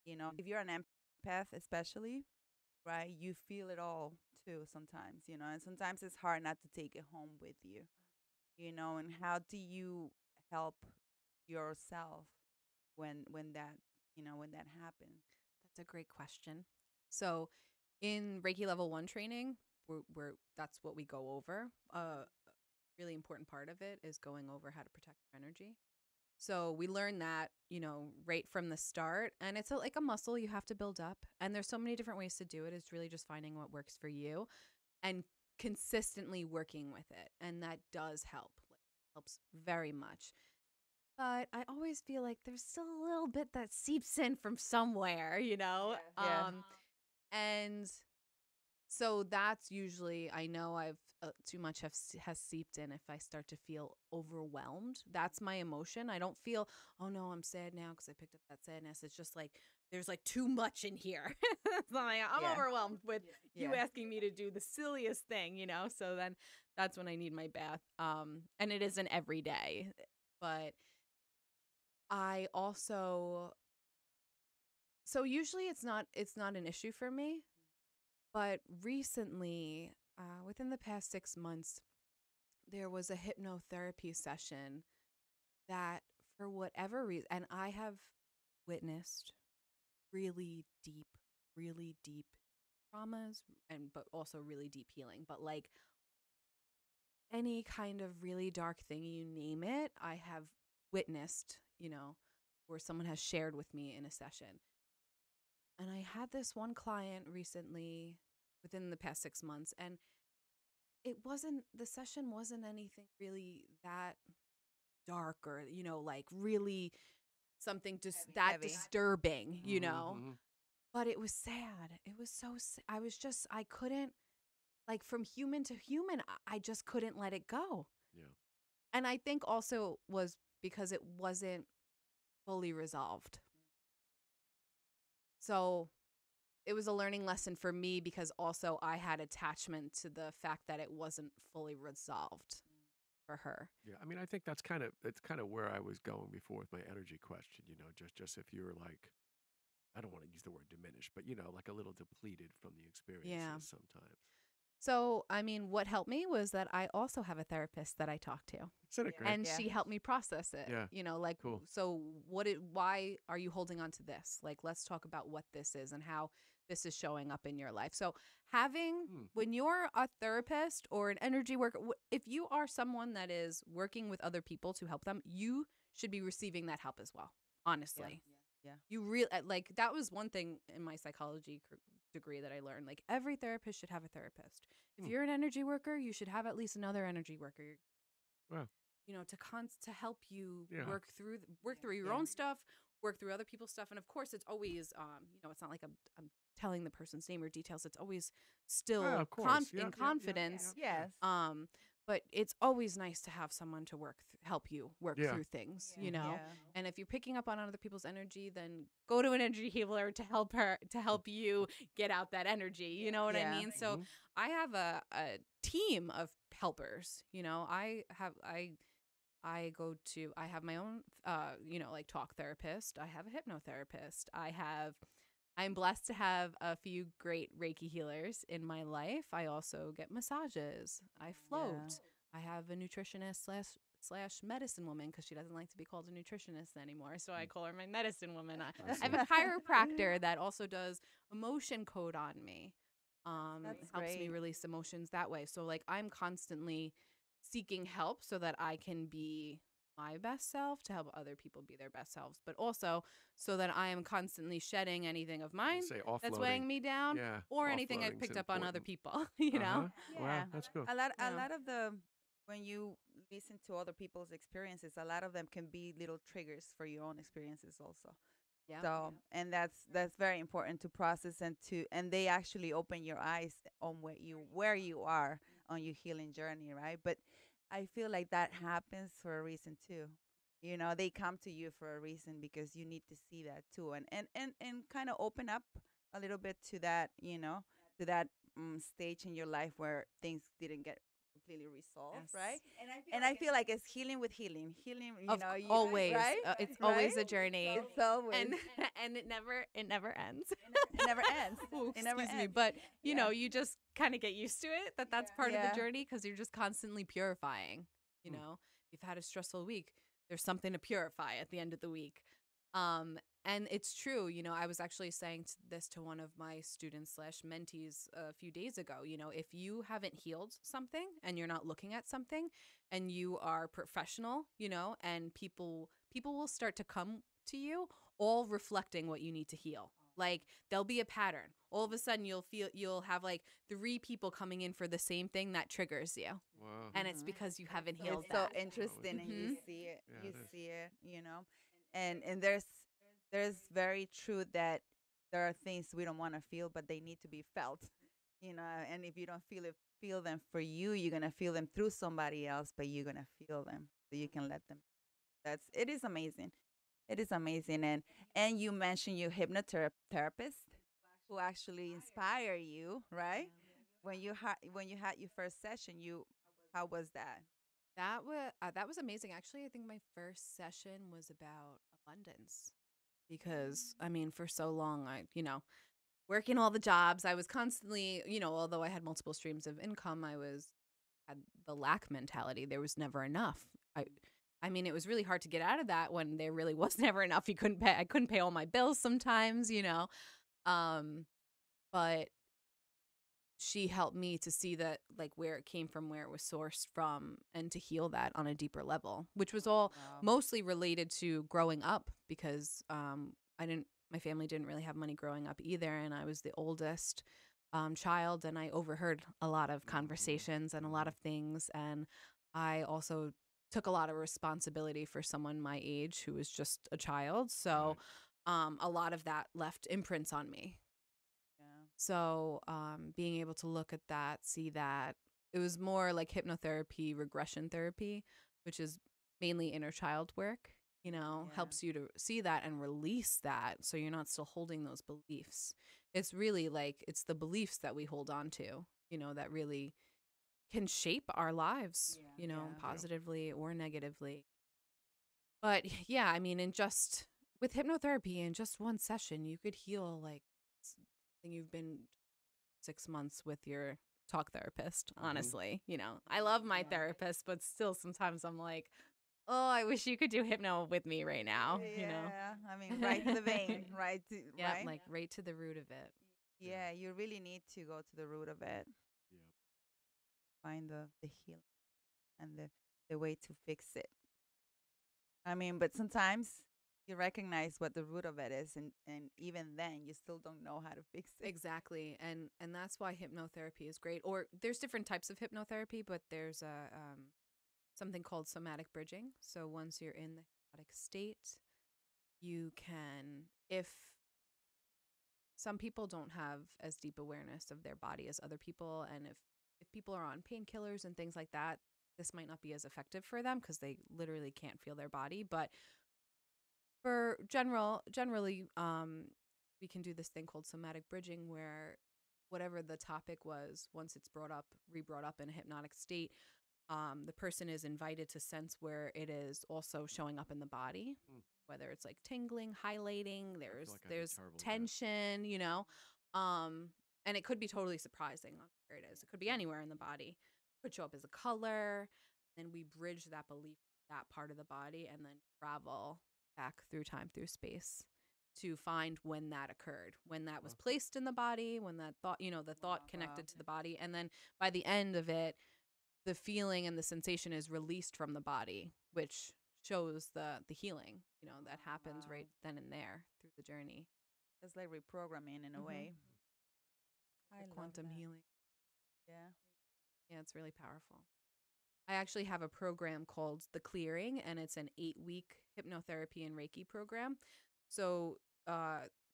you know, if you're an empath, especially, right, you feel it all too. Sometimes, you know, and sometimes it's hard not to take it home with you, you know. And how do you help yourself when that when that happens? That's a great question. So, in Reiki Level 1 training, we're that's what we go over. Really important part of it is going over how to protect your energy. So we learn that, right from the start. And it's like a muscle you have to build up. And there's so many different ways to do it. It's really just finding what works for you and consistently working with it. And that does help. Like, helps very much. But I always feel like there's still a little bit that seeps in from somewhere, Yeah. And so that's usually, I know I've too much has seeped in if I start to feel overwhelmed. That's my emotion. I don't feel, oh no, I'm sad now because I picked up that sadness. It's just like there's like too much in here. It's like, I'm Yeah. overwhelmed with you Yeah. asking me to do the silliest thing, So then that's when I need my bath. And it isn't every day, but I also, so usually it's not an issue for me. But recently, within the past 6 months, there was a hypnotherapy session that, for whatever reason, and I have witnessed really deep traumas, but also really deep healing. But like any kind of really dark thing, you name it, I have witnessed, where someone has shared with me in a session. And I had this one client recently within the past 6 months, and the session wasn't anything really that dark or, like really something just that Heavy. disturbing, Mhm. but it was sad. It was so, I couldn't, like, from human to human, I just couldn't let it go. Yeah. And I think also was because it wasn't fully resolved. So it was a learning lesson for me because also I had attachment to the fact that it wasn't fully resolved for her. Yeah, I mean, I think it's kind of where I was going before with my energy question. Just if you're like, I don't want to use the word diminished, but like a little depleted from the experiences sometimes. So, I mean, what helped me was that I also have a therapist that I talk to, Isn't it great? and she helped me process it. Yeah. Like, Cool. so why are you holding on to this? Like, let's talk about what this is and how this is showing up in your life. So when you're a therapist or an energy worker, if you are someone that is working with other people to help them, you should be receiving that help as well. Honestly. Yeah. You really, like, that was one thing in my psychology degree that I learned. Like, every therapist should have a therapist. If you're an energy worker, you should have at least another energy worker. Wow. To help you Yeah. work through your own stuff, work through other people's stuff. And of course, it's always, it's not like I'm telling the person's name or details. It's always still of course. in confidence. Yes. But it's always nice to have someone to help you work Yeah. through things, Yeah. And if you're picking up on other people's energy, then go to an energy healer to help you get out that energy. You know what I Yeah. mean? So I have a team of helpers. I have my own, like, talk therapist. I have a hypnotherapist. I'm blessed to have a few great Reiki healers in my life. I also get massages. I float. I have a nutritionist slash medicine woman because she doesn't like to be called a nutritionist anymore. So I call her my medicine woman. I have a chiropractor that also does emotion code on me. That's Helps me great. release emotions that way. So, like, I'm constantly seeking help so that I can be my best self, to help other people be their best selves, but also so that I am constantly shedding anything of mine that's weighing me down, Yeah, or anything I've offloading's picked up on other important. people, Wow, Yeah. that's cool. A lot Yeah. of the when you listen to other people's experiences, a lot of them can be little triggers for your own experiences also. Yeah. So, and that's very important to process and they actually open your eyes on where you are on your healing journey, right? But I feel like that happens for a reason too. They come to you for a reason because you need to see that too, and kind of open up a little bit to that, to that stage in your life where things didn't get completely resolved, Yes. right? And I feel like it's healing with healing. Healing, Always, right? it's always a Right? journey, It's always. and it never ends. It never ends. Ooh, It never excuse me, ends. but Yeah. you just kind of get used to it. That's part of Yeah. the journey because you're just constantly purifying. Mm. You've had a stressful week. There's something to purify at the end of the week. And it's true. I was actually saying this to one of my students slash mentees a few days ago. If you haven't healed something and you're not looking at something, and you are professional, and people people will start to come to you all reflecting what you need to heal. Like there'll be a pattern. All of a sudden you'll have like 3 people coming in for the same thing that triggers you. Wow. And it's Mhm. because you haven't healed It's so that. interesting, and you Mhm. see it. Yeah, You it is. see it. You know, and there's very true that there are things we don't want to feel, but they need to be felt. You know, and if you don't feel them for you, you're gonna feel them through somebody else, but you're gonna feel them, so you can let them. It is amazing. It is amazing, and you mentioned your hypnotherapist who actually inspire you, right? When you had your first session, you how was that? That was amazing. Actually, I think my first session was about abundance because I mean, for so long working all the jobs, I was constantly, although I had multiple streams of income, had the lack mentality. There was never enough. I mean, it was really hard to get out of that when there really was never enough. I couldn't pay all my bills sometimes. Um, but she helped me to see that, like, where it came from, where it was sourced from, and to heal that on a deeper level, which was all Wow. mostly related to growing up because my family didn't really have money growing up either, and I was the oldest child, and I overheard a lot of conversations and a lot of things, and I also took a lot of responsibility for someone my age who was just a child, so a lot of that left imprints on me. Yeah. So, being able to look at that, see that, it was more like hypnotherapy, regression therapy, which is mainly inner child work, Yeah. helps you to see that and release that so you're not still holding those beliefs. It's really like it's the beliefs that we hold on to, that really can shape our lives, Yeah. positively or negatively. But yeah, I mean, with hypnotherapy in just one session, you could heal like something you've been 6 months with your talk therapist, honestly. I love my therapist, but still sometimes I'm like, oh, I wish you could do hypno with me right now. Yeah. I mean, right to the vein, right to Yeah, right. like right to the root of it. Yeah, you really need to go to the root of it, Yep. find the healing and the way to fix it. I mean, but sometimes you recognize what the root of it is, and even then you still don't know how to fix it. Exactly. And that's why hypnotherapy is great. Or there's different types of hypnotherapy, but there's something called somatic bridging. So once you're in the hypnotic state, you can, if some people don't have as deep awareness of their body as other people, and if people are on painkillers and things like that, this might not be as effective for them because they literally can't feel their body. But for generally, we can do this thing called somatic bridging, where whatever the topic was, once it's re-brought up in a hypnotic state, the person is invited to sense where it is also showing up in the body, Mm. whether it's like tingling, highlighting, there's like I'd be there's terrible at that. tension, and it could be totally surprising on where it is. It could be anywhere in the body. It could show up as a color. Then we bridge that belief, that part of the body, and then travel back through time, through space to find when that occurred, when that was placed in the body, when that thought, the thought connected to the body. And then by the end of it, the feeling and the sensation is released from the body, which shows the healing, that happens Wow. right then and there through the journey. It's like reprogramming in a Mhm. way. I The love quantum that. healing. Yeah. Yeah, it's really powerful. I actually have a program called The Clearing, and it's an 8-week hypnotherapy and Reiki program. So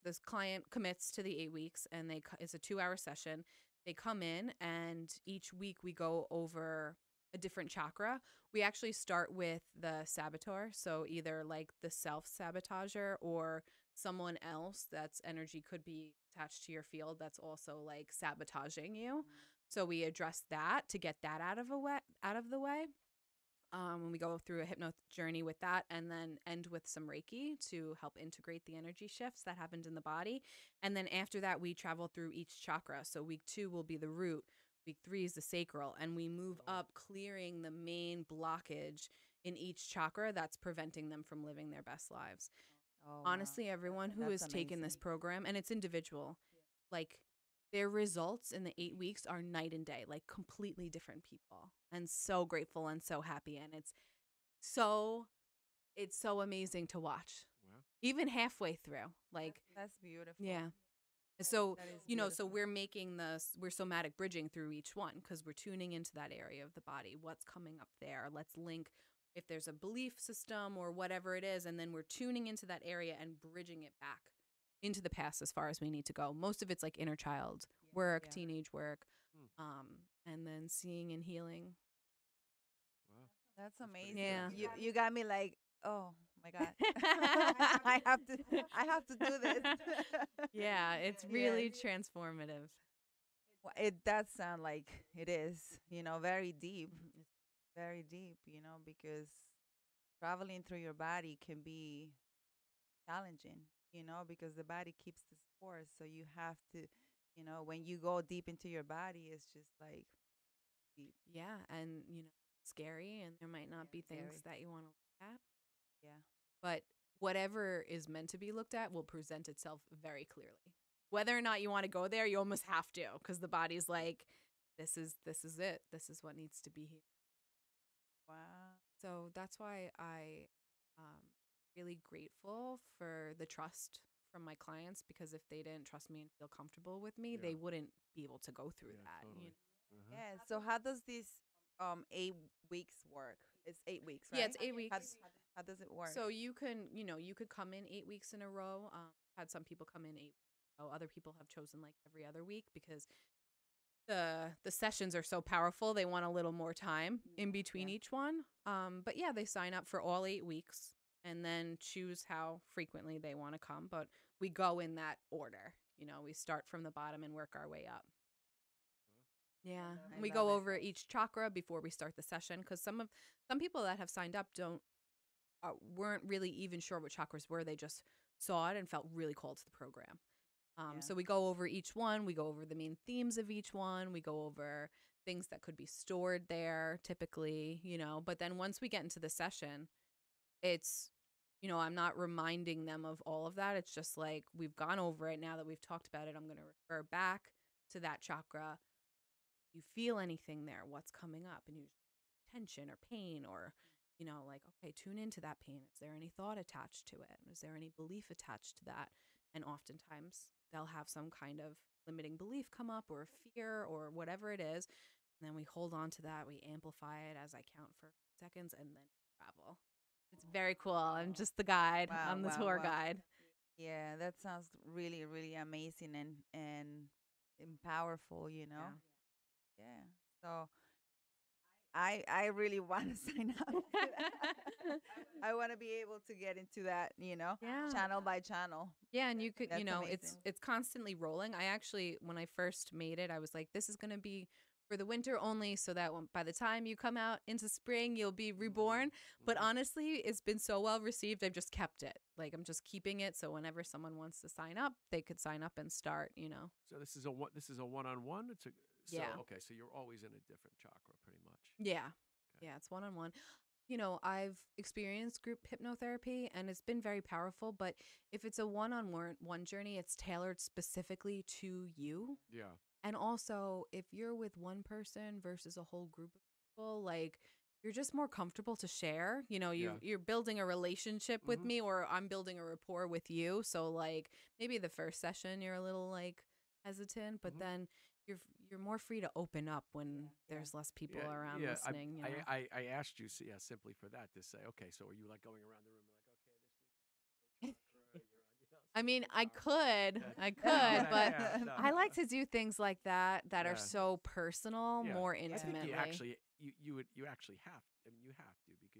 this client commits to the 8 weeks, and it's a 2-hour session. They come in, and each week we go over a different chakra. We actually start with the saboteur, so either like the self-sabotager or someone else that's energy could be attached to your field that's also like sabotaging you. So we address that to get that out of the way. When we go through a hypno journey with that, and then end with some Reiki to help integrate the energy shifts that happened in the body. And then after that, we travel through each chakra. So week 2 will be the root. Week 3 is the sacral. And we move up, clearing the main blockage in each chakra that's preventing them from living their best lives. Oh, wow. Honestly, everyone who That's has taken this amazing. program, and it's individual, like their results in the 8 weeks are night and day, like completely different people, and so grateful and so happy. And it's so it's so amazing to watch. Wow. Even halfway through. Like, That's beautiful. yeah. So, That is so beautiful. we're making we're somatic bridging through each one because we're tuning into that area of the body. What's coming up there? Let's link if there's a belief system or whatever it is. And then we're tuning into that area and bridging it back into the past as far as we need to go. Most of it's like inner child work, Yeah. teenage work, Hmm. and then seeing and healing. Wow. That's pretty amazing. Yeah. You got me like, oh my God. I have to do this. Yeah, it's really transformative. Well, it does sound like it is, very deep, Mhm. very deep, because traveling through your body can be challenging, because the body keeps the score. So you have to, when you go deep into your body, it's just like deep. Yeah, and scary, and there might not be things Scary. that you want to look at, Yeah. but whatever is meant to be looked at will present itself very clearly. Whether or not you want to go there, you almost have to, because the body's like, this is it. This is what needs to be here. Wow. So that's why I really grateful for the trust from my clients, because if they didn't trust me and feel comfortable with me, they Yeah. wouldn't be able to go through Yeah, that. totally. Uh-huh. Yeah. So how does this 8 weeks work? It's 8 weeks, right? Yeah, it's 8 weeks. How does it work? So you can, you could come in 8 weeks in a row. Had some people come in 8 weeks in a row. Other people have chosen like every other week because the sessions are so powerful. They want a little more time in between each one. But yeah, they sign up for all 8 weeks and then choose how frequently they want to come. But we go in that order. We start from the bottom and work our way up. Yeah, I we love go it. over each chakra before we start the session, because some people that have signed up weren't really even sure what chakras were. They just saw it and felt really called to the program. Yeah. So we go over each one. We go over the main themes of each one. We go over things that could be stored there typically, But then once we get into the session, it's, I'm not reminding them of all of that. It's just like, we've gone over it. Now that we've talked about it, I'm going to refer back to that chakra. You feel anything there? What's coming up? And you tension or pain or like, okay, tune into that pain. Is there any thought attached to it? Is there any belief attached to that? And oftentimes they'll have some kind of limiting belief come up, or fear, or whatever it is. And then we hold on to that. We amplify it as I count for seconds, and then travel. It's very cool. I'm just the guide. Wow, I'm the wow, tour wow. guide. Yeah, that sounds really, really amazing and powerful, Yeah. Yeah. So I really want to sign up. To that. I want to be able to get into that, Yeah. channel by channel. Yeah, and you could, That's it's amazing. constantly rolling. I actually, when I first made it, I was like, this is going to be for the winter only, so that by the time you come out into spring, you'll be reborn. But honestly, it's been so well received, I've just kept it. Like, I'm just keeping it, so whenever someone wants to sign up, they could sign up and start. So this is a one-on-one. Yeah. Okay. So you're always in a different chakra, pretty much. Yeah. Okay. Yeah, it's one-on-one. I've experienced group hypnotherapy and it's been very powerful, but if it's a one-on-one journey, it's tailored specifically to you. Yeah. And also, if you're with one person versus a whole group of people, like, you're just more comfortable to share. Yeah. You're building a relationship with Mhm. me, or I'm building a rapport with you. So like, maybe the first session you're a little like hesitant, but Mhm. then you're more free to open up when there's less people around listening. I asked you, simply for that, to say, okay, so are you like going around the room like, okay, this week chakra, you're on, I mean, I chakra. could, but Yeah, no, I no. like to do things like that are Yeah. so personal, Yeah. more I think intimately. you actually have. I mean, you have to, because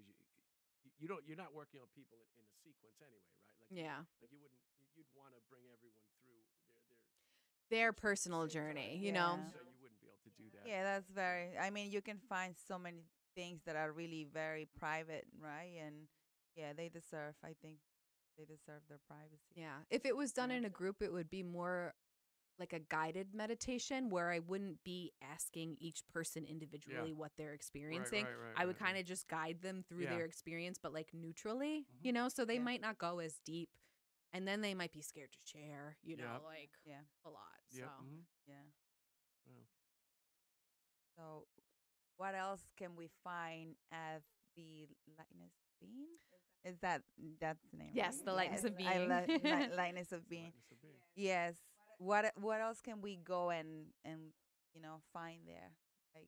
you don't. You're not working on people in a sequence anyway, right? Like Yeah. like you wouldn't. You'd want to bring everyone through Their at the personal same journey, time. you know? Yeah. So you wouldn't be able to do that. Yeah, that's very. I mean, you can find so many things that are really very private, right? And yeah, they deserve. I think they deserve their privacy. Yeah. If it was done Yeah. in a group, it would be more like a guided meditation where I wouldn't be asking each person individually what they're experiencing. right, I would right. kind of just guide them through Yeah. their experience, but like neutrally, Mhm. so they Yeah. might not go as deep. And then they might be scared to share, Yep. like Yeah. a lot. Yep. So Yeah. Wow. So, what else can we find at the Lightness being? Is that that's the name? Yes, right? the lightness of I being. love lightness of being. Lightness of being. Yes. What else can we go and find there? Like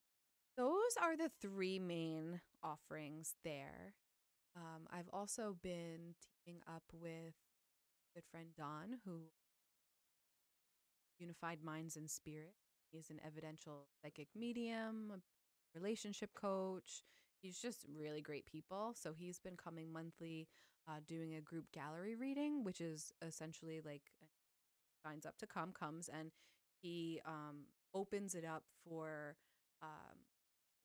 Those are the three main offerings there. I've also been teaming up with good friend Don, who unified minds and spirit. He's an evidential psychic medium, a relationship coach. He's just really great people. So he's been coming monthly, doing a group gallery reading, which is essentially like signs up to comes, and he opens it up for um,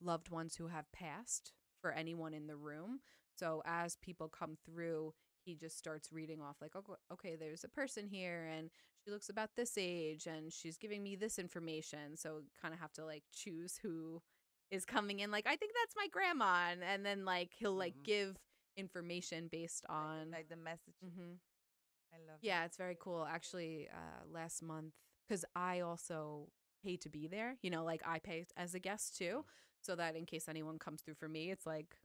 loved ones who have passed for anyone in the room. So as people come through, he just starts reading off like, okay, there's a person here and she looks about this age and she's giving me this information. So kind of have to like choose who is coming in. Like, I think that's my grandma. And then like he'll like give information based on like the message. Mhm. I love Yeah, it's very cool. Actually, last month, because I also pay to be there, like I pay as a guest too, so that in case anyone comes through for me, it's like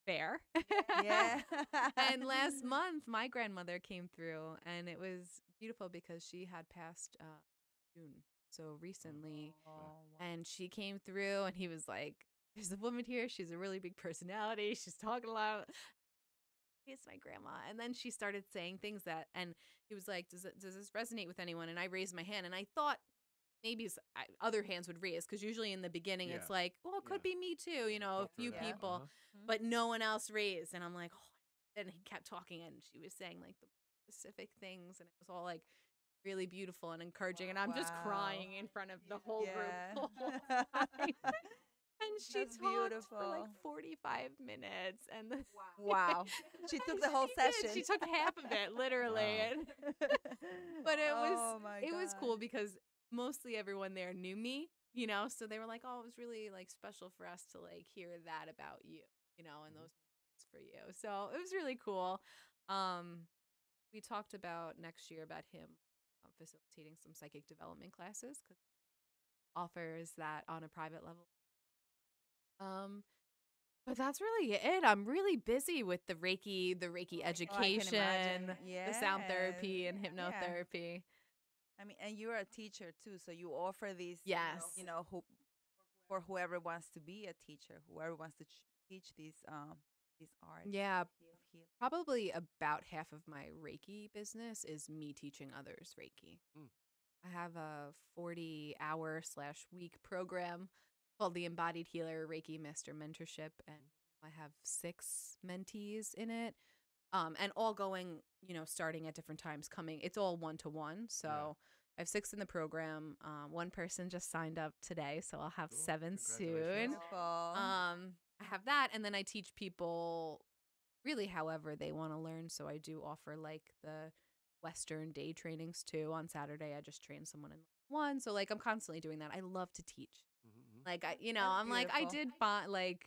fair. that. Yeah. And last month, my grandmother came through, and it was beautiful because she had passed June, so recently, Oh, wow. and she came through, and he was like, "There's a woman here. She's a really big personality. She's talking a lot." It's my grandma. And then she started saying things and he was like, does this resonate with anyone? And I raised my hand, and I thought maybe other hands would raise, because usually in the beginning it's like, well, it could be me too, a few people, but no one else raised. And I'm like, oh. And he kept talking, and she was saying like the specific things, and it was all like really beautiful and encouraging. And I'm just crying in front of the whole group the whole time. And she That's talked for like beautiful. 45 minutes, and Wow. She took the whole she did. session. She took half of it, literally. Wow. But it was Oh my it was cool God. because mostly everyone there knew me, so they were like, "Oh, it was really like special for us to like hear that about you, and those moments for you." So it was really cool. We talked about next year about him facilitating some psychic development classes, because offers that on a private level. But that's really it. I'm really busy with the Reiki Oh, I can education, imagine. the sound Yes. therapy and Yeah. hypnotherapy. I mean, and you're a teacher too, so you offer these, Yes. for whoever wants to be a teacher, whoever wants to teach these arts. Yeah, of healing. probably about half of my Reiki business is me teaching others Reiki. Mm. I have a 40-hour/week program called the Embodied Healer Reiki Master Mentorship, and I have 6 mentees in it. And all going, starting at different times coming. It's all 1-to-1. So I have 6 in the program. One person just signed up today, so I'll have Cool. 7 soon. Congratulations. Beautiful. I have that, and then I teach people really however they want to learn. So I do offer like the Western day trainings too. On Saturday, I just train someone in one. So like I'm constantly doing that. I love to teach. Like I'm like I beautiful. did find like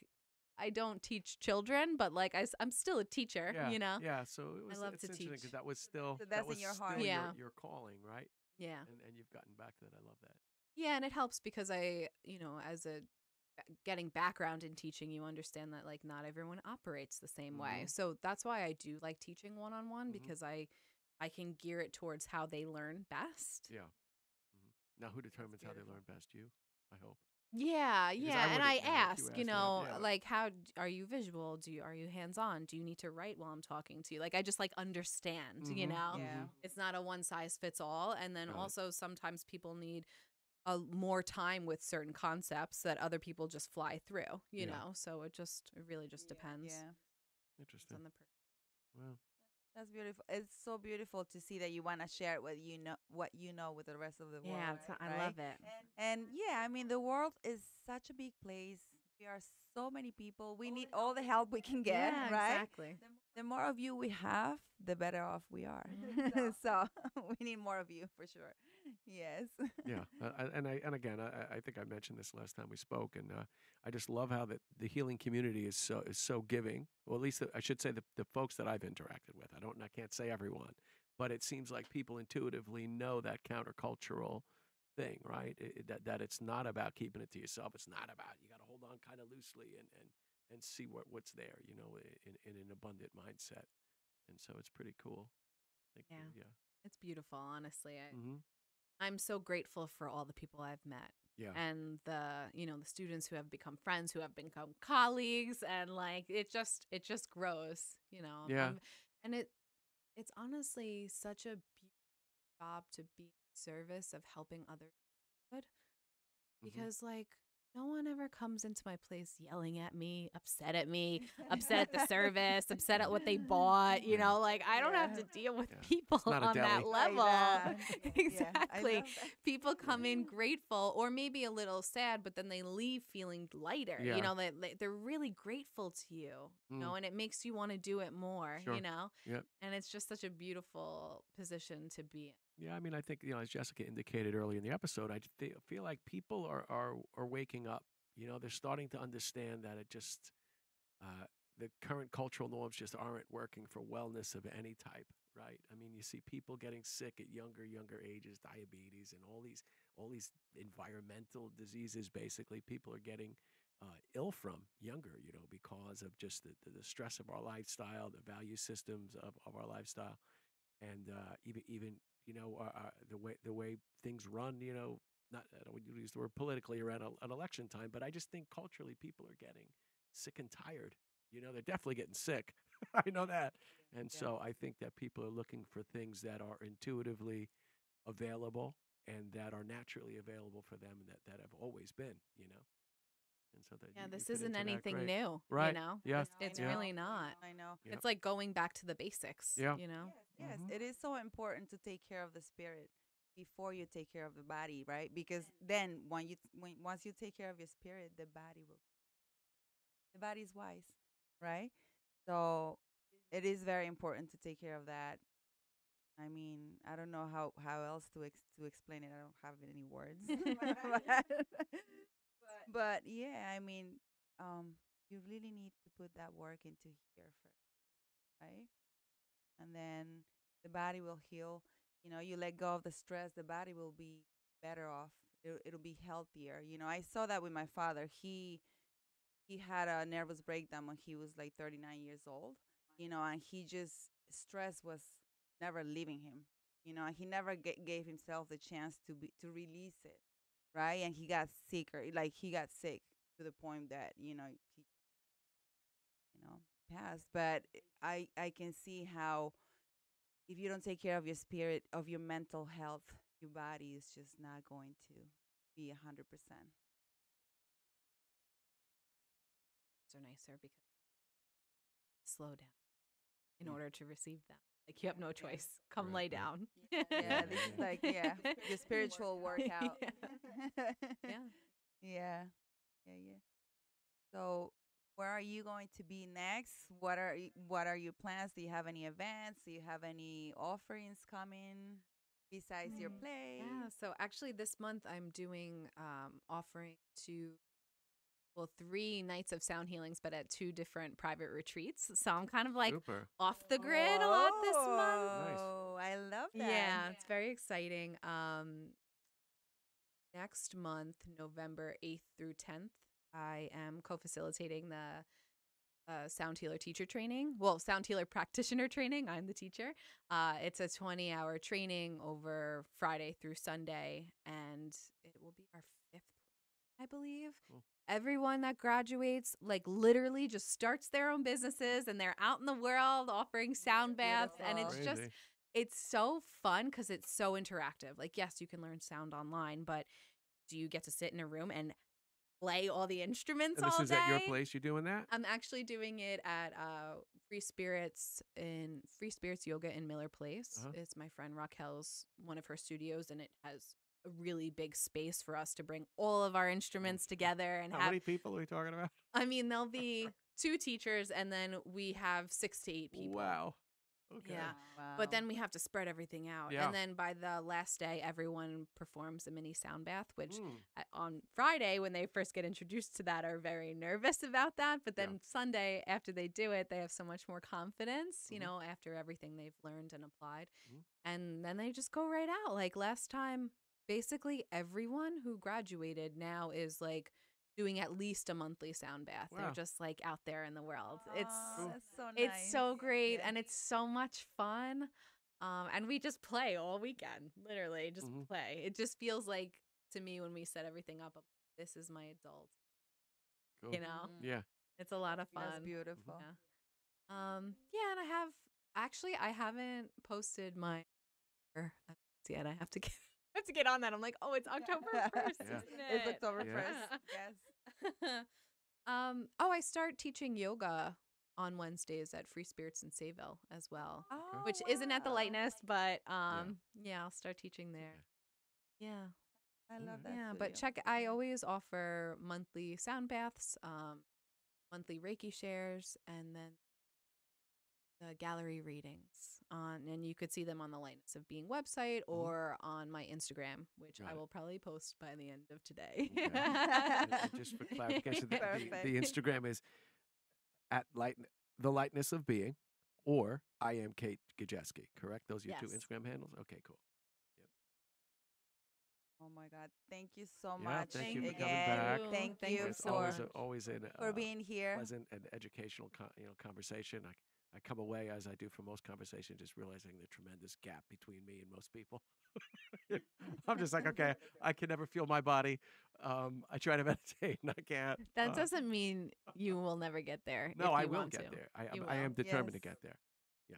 I don't teach children, but like I'm still a teacher. Yeah. Yeah. So it was. love It's to interesting teach. because that was still. So that that's in was your still heart. Yeah. Your calling, right? Yeah. And you've gotten back to that. I love that. Yeah, and it helps because I, as a getting background in teaching, you understand that like not everyone operates the same way. Mhm. So that's why I do like teaching one-on-one, Mhm. because I can gear it towards how they learn best. Yeah. Now, who determines how they beautiful. learn best? You, I hope. Yeah, Because yeah, and wouldn't, I if you ask, asked me, yeah. like how are you visual? Are you hands-on? Do you need to write while I'm talking to you? Like I just like understand, Mhm. Yeah. It's not a one size fits all, and then Right. also sometimes people need more time with certain concepts that other people just fly through, you Yeah. know. So it really just depends Yeah. Interesting. on the person. Wow. That's beautiful. It's so beautiful to see that you want to share what you know with the rest of the world. Yeah, I right? love it. And yeah, I mean, the world is such a big place. We are so many people. We need all the help we can get, Yeah, right? exactly. The more of you we have, the better off we are. So we need more of you for sure. Yes. Yeah. And again, I think I mentioned this last time we spoke, and I just love how the healing community is so giving. Well, at least I should say the folks that I've interacted with. I can't say everyone, but it seems like people intuitively know that countercultural thing, right? That it's not about keeping it to yourself. It's not about you got to hold on kind of loosely and see what's there, in an abundant mindset. And so it's pretty cool. I think, Yeah. yeah. It's beautiful, honestly. Mm-hmm. I'm so grateful for all the people I've met. Yeah. And the students who have become friends, who have become colleagues, and like it just grows, Yeah. And it's honestly such a beautiful job to be in service of helping others good, Mm-hmm. because like no one ever comes into my place yelling at me, upset at me, upset at the service, upset at what they bought. Yeah. Like I don't have Yeah. to deal with Yeah. people It's not a on that deli. Like level. that. Yeah, I Exactly. love that. People come in grateful or maybe a little sad, but then they leave feeling lighter. Yeah. They're really grateful to you, Mm. and it makes you want to do it more, Sure. Yep. and it's just such a beautiful position to be in. Yeah, I mean, I think, as Jessica indicated earlier in the episode, I feel like people are waking up. They're starting to understand that it just the current cultural norms just aren't working for wellness of any type, right? I mean, you see people getting sick at younger ages, diabetes, and all these environmental diseases. Basically, people are getting ill from younger, because of just the stress of our lifestyle, the value systems of our lifestyle, and even the way things run. Not I don't use the word politically around an election time, but I just think culturally people are getting sick and tired. They're definitely getting sick. I know that, and Yeah. so I think that people are looking for things that are intuitively available and that are naturally available for them, and that have always been. And so that Yeah, you this fit isn't into that anything great. new, Right? Yeah. It's Yeah. really not. I know. Yep. It's like going back to the basics, Yeah. Yes, Mhm. it is so important to take care of the spirit before you take care of the body, right? Because then once you take care of your spirit, the body is wise, right? So it is very important to take care of that. I mean, I don't know how else to explain it. I don't have any words. But yeah, I mean, you really need to put that work into here first, right? And then the body will heal. You let go of the stress, the body will be better off. It'll be healthier. I saw that with my father. He had a nervous breakdown when he was like 39 years old. And he just stress was never leaving him. And he never gave himself the chance to release it, right? And he got sicker, like he got sick to the point that he passed. But I can see how if you don't take care of your spirit, of your mental health, your body is just not going to be 100%. Are nicer because slow down in order to receive them. Like you have no choice. Come Right, lay right. down. Yeah, this is like your spiritual workout. Yeah. Yeah. Yeah. So, where are you going to be next? What are your plans? Do you have any events? Do you have any offerings coming besides your play? Yeah. So actually this month I'm doing offering to 3 nights of sound healings, but at 2 different private retreats. So I'm kind of like Super. off the grid a lot this month. Nice. Oh, I love that. Yeah, it's very exciting. Next month, November 8th through 10th, I am co-facilitating the sound healer teacher training. Well, sound healer practitioner training. I'm the teacher. It's a 20-hour training over Friday through Sunday, and it will be our 5th one, I believe. Cool. Everyone that graduates, like literally just starts their own businesses and they're out in the world offering sound baths. And it's Beautiful. just, Crazy. it's so fun because it's so interactive. Like, yes, you can learn sound online, but do you get to sit in a room and play all the instruments And this all is day? at your place. You're doing that? I'm actually doing it at Free Spirits Yoga in Miller Place. Uh-huh. It's my friend Raquel's one of her studios, and it has a really big space for us to bring all of our instruments together and How have. many people are we talking about? I mean, there'll be 2 teachers, and then we have 6 to 8 people. Wow. Okay. Yeah. Wow. But then we have to spread everything out. Yeah. And then by the last day, everyone performs a mini sound bath, which Mm. on Friday, when they first get introduced to that, are very nervous about that. But then Sunday, after they do it, they have so much more confidence, after everything they've learned and applied. And then they just go right out. Like last time, basically everyone who graduated now is like doing at least a monthly sound bath. Wow. They're just like out there in the world. Aw, that's so It's nice. so great Yeah. and it's so much fun. And we just play all weekend, literally just Mhm. play. It just feels like to me when we set everything up, this is my adult, Cool. you know? Mhm. Yeah. It's a lot of fun. That's beautiful. Yeah. Yeah, and I haven't posted my yet. I have to get have to get on that. I'm like, oh, it's October 1st, Yeah. isn't It's it? October Yeah. 1st. Yes. I start teaching yoga on Wednesdays at Free Spirits in Sayville as well, Oh, which isn't at the wow. Lightness, but yeah, I'll start teaching there. Yeah. I love that. Yeah, studio. but I always offer monthly sound baths, monthly Reiki shares, and then the gallery readings and you could see them on the Lightness of Being website or on my Instagram, which Got I it. will probably post by the end of today. Okay. And just for clarification, the Perfect. Instagram is at the Lightness of Being, or I am Kate Gejewski. Correct? Those are your two Yes. Instagram handles. Okay, cool. Oh my God! Thank you so Yeah, much. thank you for coming again. back. Thank Thank you you It's so for always much. always an for being here. pleasant and educational conversation. I come away, as I do from most conversations, just realizing the tremendous gap between me and most people. I'm just like, okay, I can never feel my body. I try to meditate and I can't. That doesn't mean you will never get there. No, if I you will want get to. there. You I am will. determined to Yes. get there. Yeah.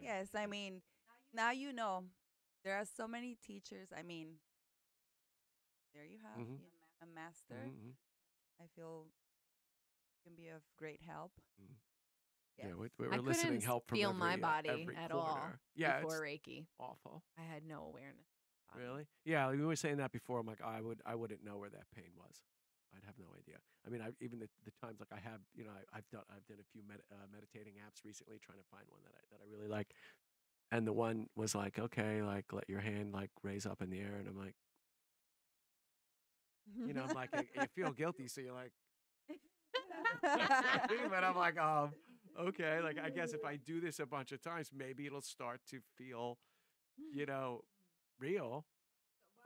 Yes, I mean, now you know there are so many teachers. I mean, there you have Mhm. a master. Mhm. I feel can be of great help. Mhm. Yes. Yeah, we're I eliciting couldn't help from feel every, my body every at corner. all Yeah, before it's Reiki. awful. I had no awareness. of body. Really? Yeah, we were saying that before. I'm like, I wouldn't know where that pain was. I'd have no idea. I mean, even the times like I have, I've done a few meditating apps recently, trying to find one that I really like. And the one was like, okay, like let your hand like raise up in the air, and I'm like, I'm like, you feel guilty, so you're like, but I'm like, okay, like I guess if I do this a bunch of times, maybe it'll start to feel, real.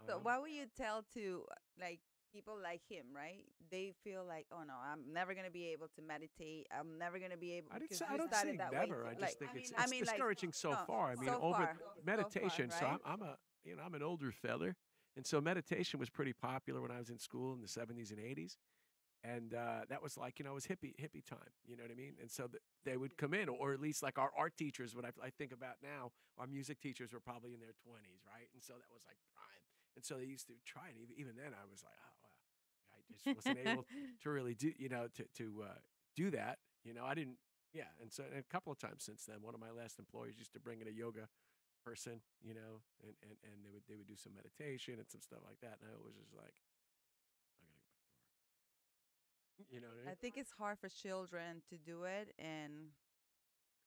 So what would you tell to like people like him, right? They feel like, oh no, I'm never gonna be able to meditate. I'm never gonna be able. Because I you don't started say that never. way. I just Like, think it's I mean, like, discouraging so no, far. I mean, so over far, meditation. right? So I'm an older feather, and so meditation was pretty popular when I was in school in the 70s and 80s. And that was like, it was hippie time, you know what I mean? And so they would come in, or at least like our art teachers, what I think about now, our music teachers were probably in their 20s, right? And so that was like prime. And so they used to try, and even then I was like, oh, wow. I just wasn't able to really do, to do that. I didn't, yeah. And so a couple of times since then, one of my last employers used to bring in a yoga person, and they would do some meditation and some stuff like that. And I was just like, I gotta go back to work. You know what I mean? I think it's hard for children to do it, and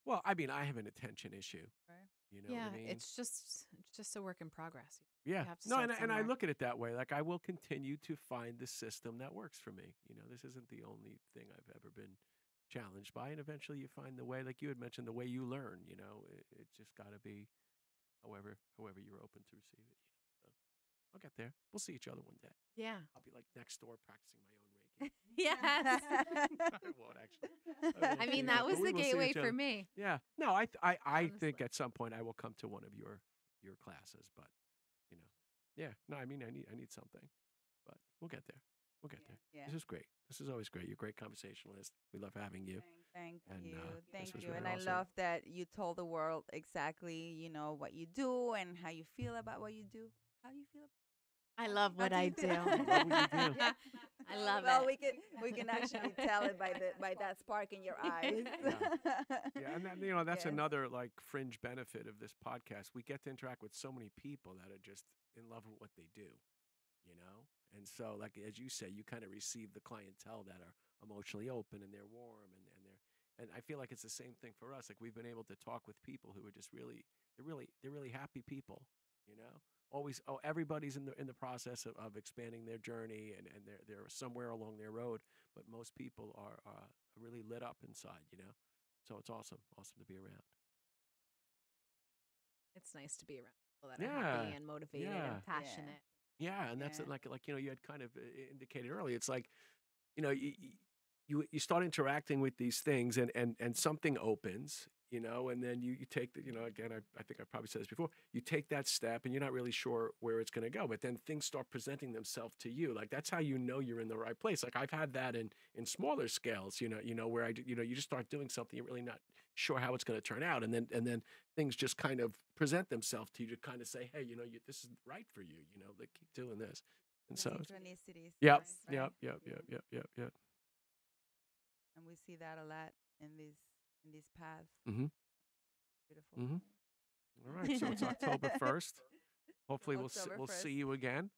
Well, I mean, I have an attention issue. right. You know Yeah, what I mean? it's just a work in progress. Yeah. have to No, start and I somewhere. look at it that way. Like I will continue to find the system that works for me. This isn't the only thing I've ever been challenged by, and eventually you find the way. Like you had mentioned, the way you learn. It's just got to be however you're open to receive it. So I'll get there. We'll see each other one day. Yeah. I'll be like next door practicing my own Reiki. Yes. I won't actually. I mean, that was But we the will see gateway each for other. me. Yeah. No, I think Honestly. at some point I will come to one of your classes, but yeah. No, I mean I need something, but we'll get there. We'll get there. Yeah. This is great. This is always great. You're a great conversationalist. We love having you. Thank And, you. this Thank was you. really And awesome. I love that you told the world exactly, what you do and how you feel about what you do. How do you feel? I love How what do I you do. feel? Love what you do. Yeah. I love Well, it. we can actually tell it by that spark in your eyes. Yeah, and that's Yes. another like fringe benefit of this podcast. We get to interact with so many people that are just in love with what they do, And so, like as you say, you kind of receive the clientele that are emotionally open and they're warm and I feel like it's the same thing for us. Like we've been able to talk with people who are just they're really happy people, Always, everybody's in the process of expanding their journey and they're somewhere along their road, but most people are really lit up inside, So it's awesome to be around. It's nice to be around people that are Yeah, happy and motivated yeah. and passionate. Yeah, and that's Yeah. like you had kind of indicated earlier. It's like you know, you start interacting with these things, and something opens, you know, and then you take the, you know, again, I think I probably said this before, you take that step and you're not really sure where it's going to go, but then things start presenting themselves to you. Like, that's how you know you're in the right place. Like, I've had that in smaller scales, where you just start doing something, you're really not sure how it's going to turn out. And then things just kind of present themselves to you to kind of say, hey, this is right for you, like, keep doing this. And The so, synchronicities. yep, right? yep, yep, yep, yep, yep, yep. And we see that a lot in these paths. Mm-hmm. Beautiful. Mm-hmm. All right, so it's October 1st. Hopefully October we'll 1st. see you again,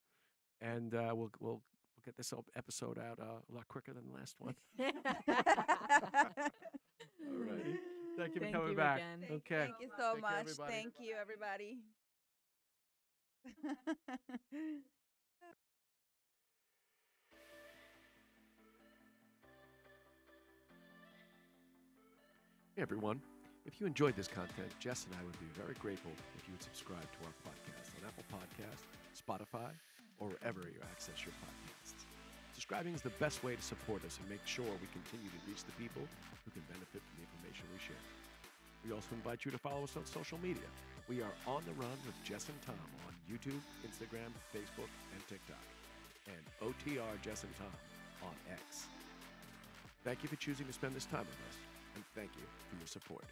and we'll get this episode out a lot quicker than the last one. All righty. Thank you for coming back. Again. Okay. Thank you so Take care, much. everybody. Thank you, everybody. Hey, everyone. If you enjoyed this content, Jess and I would be very grateful if you would subscribe to our podcast on Apple Podcasts, Spotify, or wherever you access your podcasts. Subscribing is the best way to support us and make sure we continue to reach the people who can benefit from the information we share. We also invite you to follow us on social media. We are On the Run with Jess and Tom on YouTube, Instagram, Facebook, and TikTok, and OTR Jess and Tom on X. Thank you for choosing to spend this time with us, and thank you for your support.